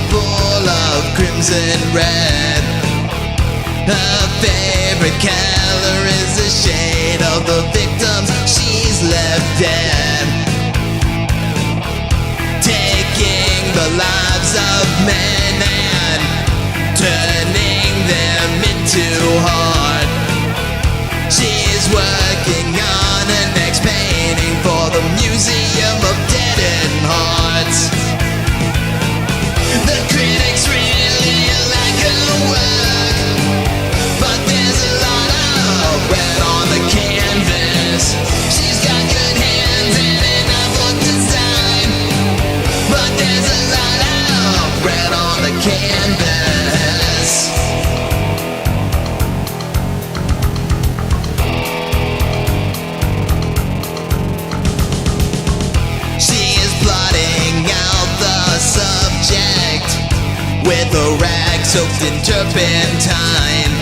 full of crimson red. Her favorite color is the shade of the victims she's left dead. Taking the lives of men and turning them into art. She's working on her next painting for the Museum of Dead and Hearts. The critics really like her work, but there's a lot of red on the canvas. She's got good hands and enough look design, but there's a lot of red on the canvas. She is blotting out the subject with a rag soaked in turpentine,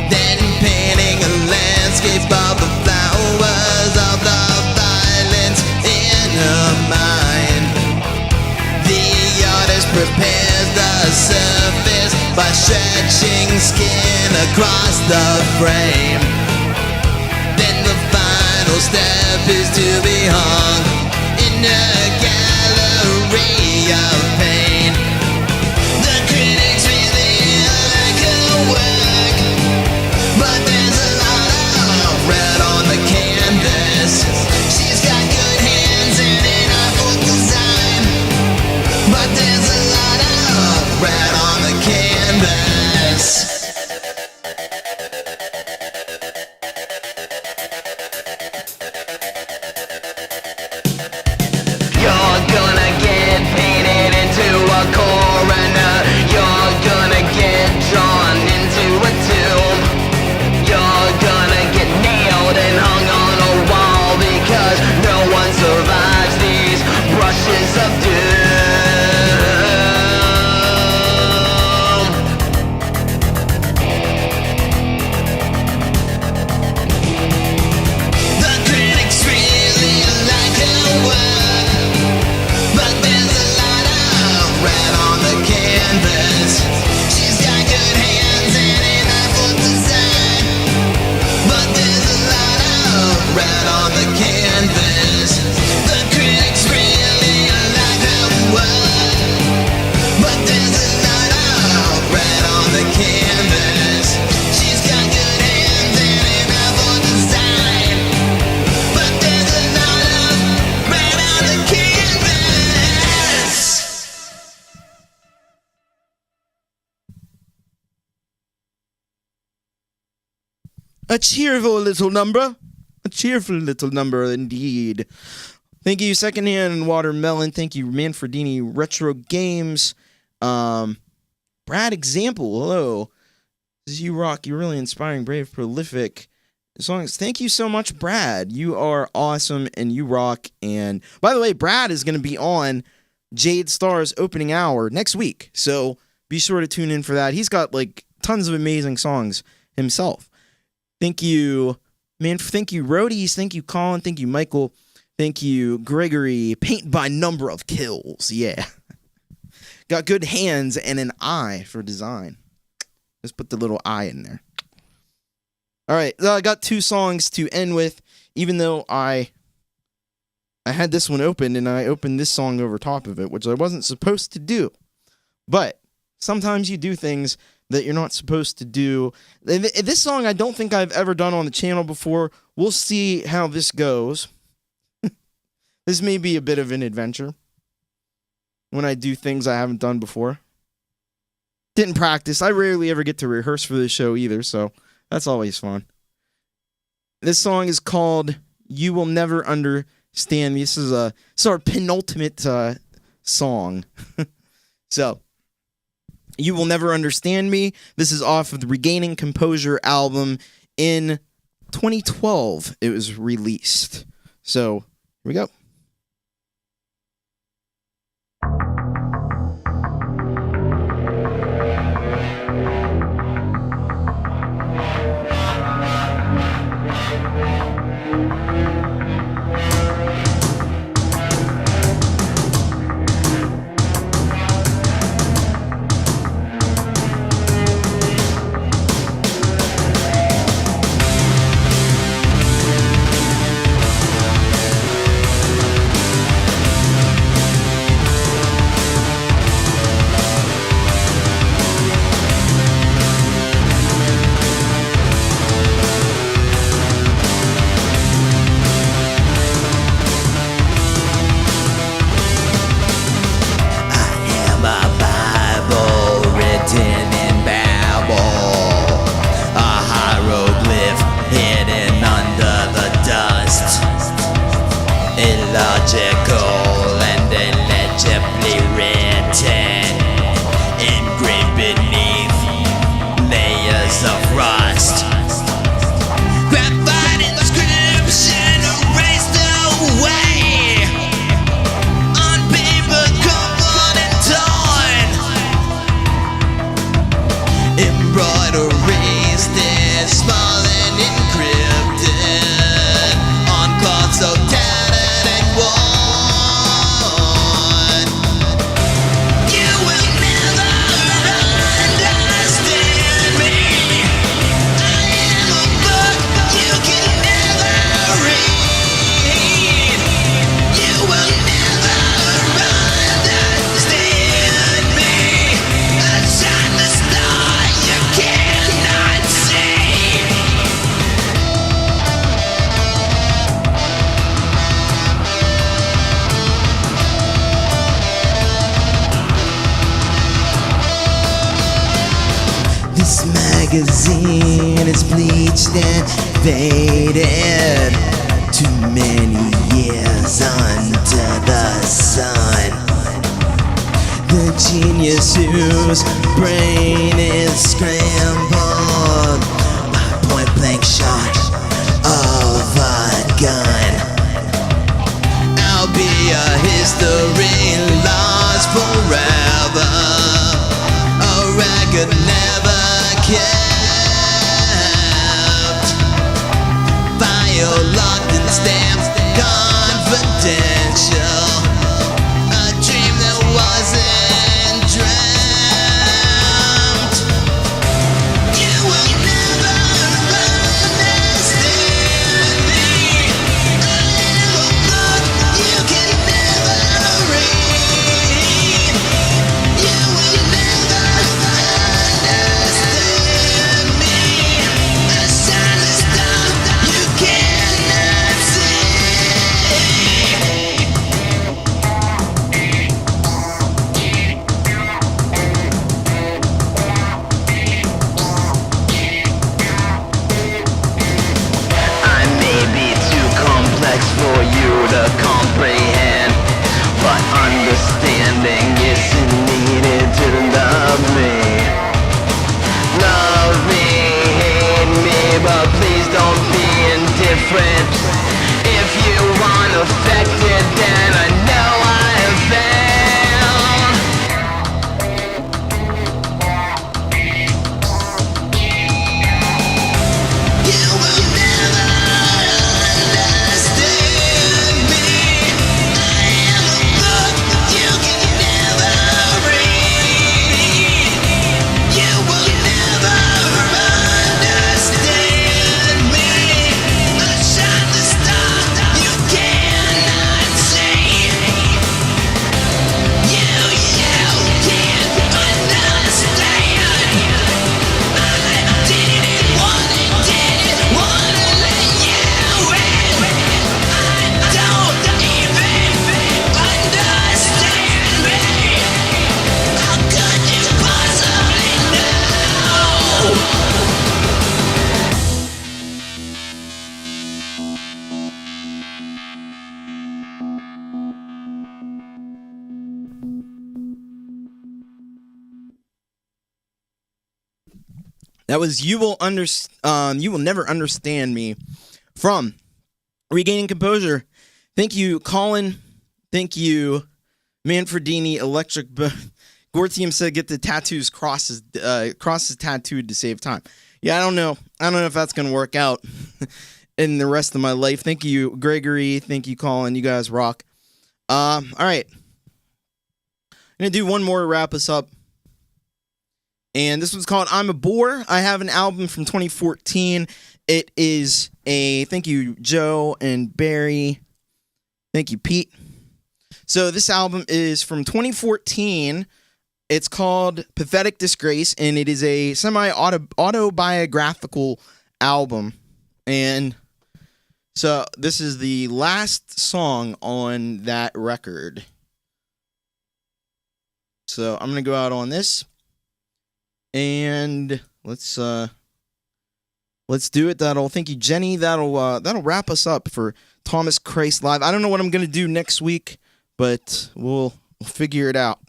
then painting a landscape of the flowers of the violence in her mind. The artist prepares the surface by stretching skin across the frame. Then the final step is to be hung in a gallery of pain. The critics really like her work, but there's a lot of red on the canvas. She's got good hands and enough for design, but there's a lot of red on the canvas. canvas. She's got good hands and an eye for design, but there's a lot of red on the canvas. The critics really like her work, but there's a lot of red on the canvas. She's got good hands and an eye for design, but there's a lot of red on the canvas. A cheerful little number. A cheerful little number indeed. Thank you, Secondhand and Watermelon. Thank you, Manfredini Retro Games. Brad Example, hello. This is You Rock. You're really inspiring, brave, prolific songs. Thank you so much, Brad. You are awesome and you rock. And by the way, Brad is going to be on Jade Star's opening hour next week. So be sure to tune in for that. He's got like tons of amazing songs himself. Thank you, man. Thank you, Roadies. Thank you, Colin. Thank you, Michael. Thank you, Gregory. Paint by number of kills. Yeah. Got good hands and an eye for design. Just put the little eye in there. All right. I got two songs to end with, even though I had this one open and I opened this song over top of it, which I wasn't supposed to do. But sometimes you do things that you're not supposed to do. This song I don't think I've ever done on the channel before. We'll see how this goes. This may be a bit of an adventure when I do things I haven't done before. Didn't practice. I rarely ever get to rehearse for this show either, so that's always fun. This song is called You Will Never Understand Me. This is a sort of penultimate song. So, You Will Never Understand Me. This is off of the Regaining Composure album in 2012. It was released. So, here we go. Illogical and illegibly written, engraved beneath layers of rust. Graphite inscription erased away on paper crumpled and torn. Embroideries there small and encrypted on cloth so tattered and worn. You will never understand me. I am a book you can never read. You will never understand me. A shining star you cannot see. This magazine is bleached and faded. Too many years under the sun. The genius whose brain is scrambled by a point blank shot of a gun. I'll be a history lost forever. A record never kept. File locked and stamped confidential. A dream that wasn't dreamt. That was You Will Never Understand Me from Regaining Composure. Thank you, Colin. Thank you, Manfredini, Electric. Gortium said get the tattoos crosses tattooed to save time. Yeah, I don't know if that's going to work out in the rest of my life. Thank you, Gregory. Thank you, Colin. You guys rock. All right. I'm going to do one more to wrap us up. And this one's called I'm a Bore. I have an album from 2014. It is thank you, Joe and Barry. Thank you, Pete. So this album is from 2014. It's called Pathetic Disgrace, and it is a semi-autobiographical album. And so this is the last song on that record. So I'm going to go out on this. And let's do it. Thank you, Jenny. That'll wrap us up for Thomas Christ Live. I don't know what I'm gonna do next week, but we'll figure it out.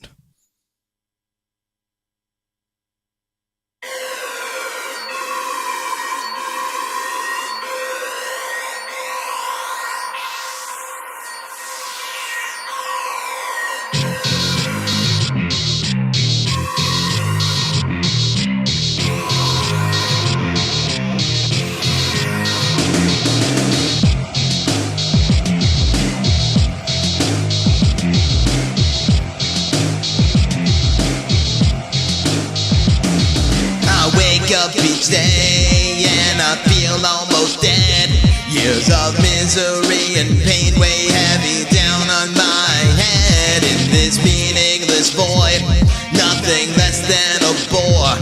Up each day and I feel almost dead. Years of misery and pain weigh heavy down on my head. In this meaningless void, nothing less than a bore.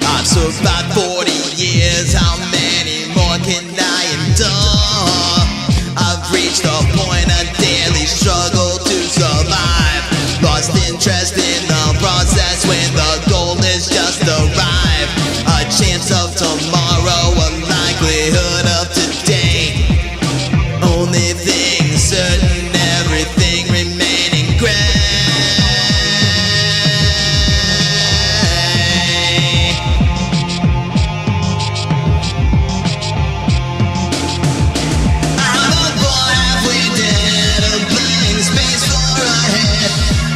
I've survived 40 years, how many more can I endure? I've reached a point of daily struggle to survive. Lost interest in the process when the goal is just arrive. A chance of tomorrow, a likelihood of today. Only thing certain, everything remaining gray. I'm a boy halfway dead, a blank space for a head.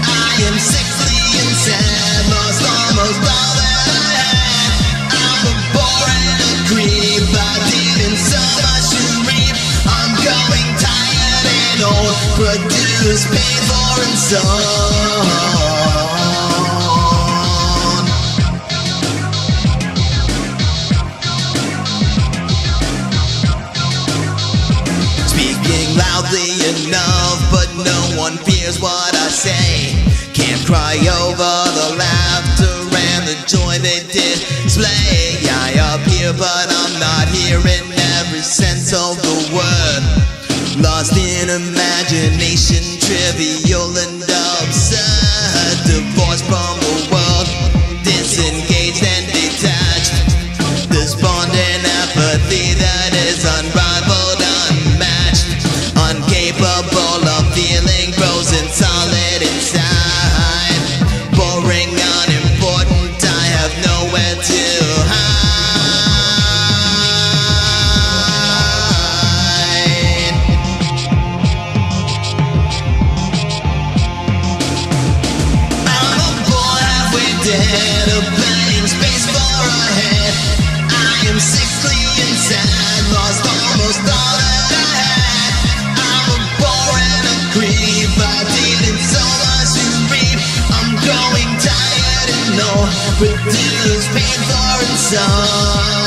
I am sickly and sad, lost almost all that I had. I'm a bore and a creep, I didn't so much to reap. I'm going tired and old, produce pain for and so. Speaking loudly enough, but no one hears what I say. Can't cry over the laughter and the joy they display. I appear, but I'm not here in every sense of the word. Lost in imagination, trivial and absurd. Divorced from the world, disengaged and detached. Despondent apathy that is unrivaled, unmatched. Incapable of feeling, frozen solid inside. Boring, unimportant, I have nowhere to hide. I'm a boy halfway dead, a blank space for a head. I am sickly and sad, lost almost all that I had. I'm a bore and a creep, I didn't so much to reap. I'm growing tired and no produce pain for inside.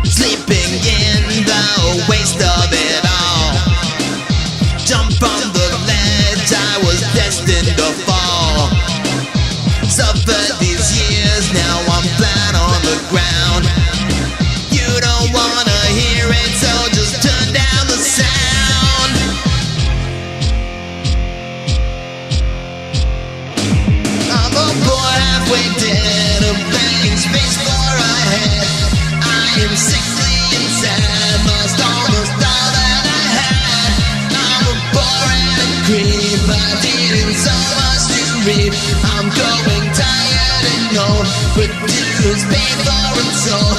Sleeping in the waste of it all. Jump from the ledge, I was destined to fall. Suffered these years, now I'm flat on the ground. You don't wanna hear it, so just turn down the sound. but dues paid for and sold.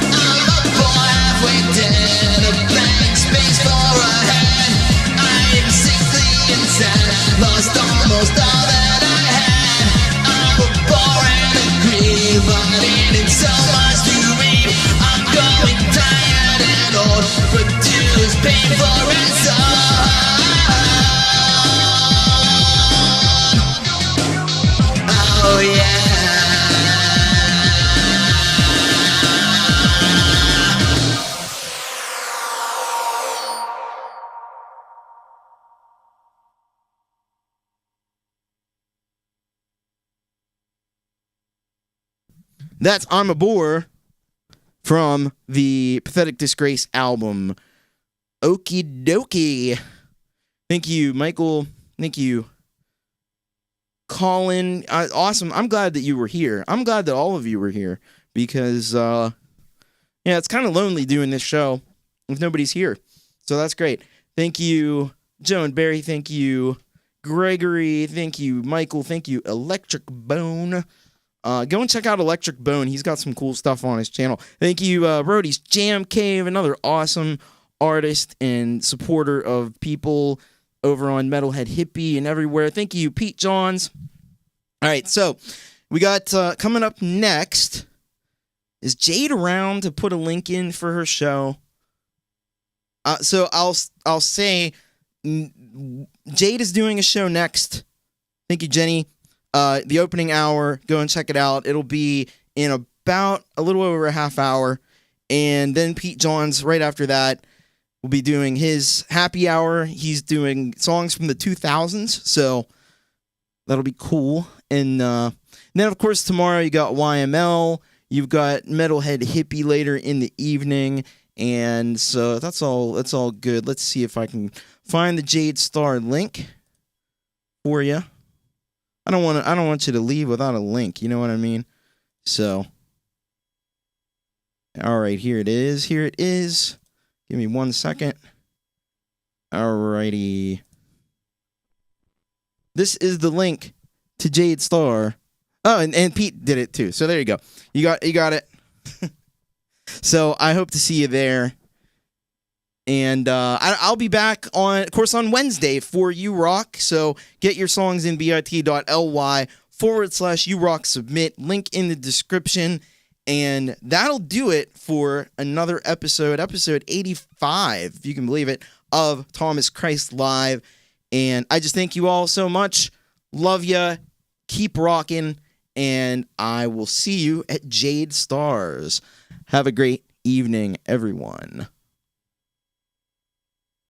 I'm a boy halfway dead, a blank space for a head. I am sickly and sad, lost almost all that I had. I'm a bore and a grief, but in so much to reap. I'm going tired and old, but dues paid for and sold. Oh yeah. That's I'm a Bore from the Pathetic Disgrace album. Okie dokie. Thank you, Michael. Thank you, Colin. Awesome. I'm glad that you were here. I'm glad that all of you were here because, yeah, it's kind of lonely doing this show if nobody's here. So that's great. Thank you, Joe and Barry. Thank you, Gregory. Thank you, Michael. Thank you, Electric Bone. Go and check out Electric Bone. He's got some cool stuff on his channel. Thank you, Brody's Jam Cave, another awesome artist and supporter of people over on Metalhead Hippie and everywhere. Thank you, Pete Johns. All right, so we got coming up next. Is Jade around to put a link in for her show? So I'll say Jade is doing a show next. Thank you, Jenny. The opening hour, go and check it out. It'll be in about a little over a half hour. And then Pete Johns, right after that, will be doing his happy hour. He's doing songs from the 2000s, so that'll be cool. And then, of course, tomorrow you got YML. You've got Metalhead Hippie later in the evening. And so that's all good. Let's see if I can find the Jade Star link for you. I don't want you to leave without a link. You know what I mean? So, all right, here it is. Here it is. Give me 1 second. Alrighty. This is the link to Jade Star. Oh, and Pete did it too. So there you go. You got it. So I hope to see you there. And I'll be back on Wednesday for You Rock. So get your songs in bit.ly/You Rock Submit. Link in the description. And that'll do it for another episode 85, if you can believe it, of Thomas Christ Live. And I just thank you all so much. Love ya. Keep rocking. And I will see you at Jade Stars. Have a great evening, everyone.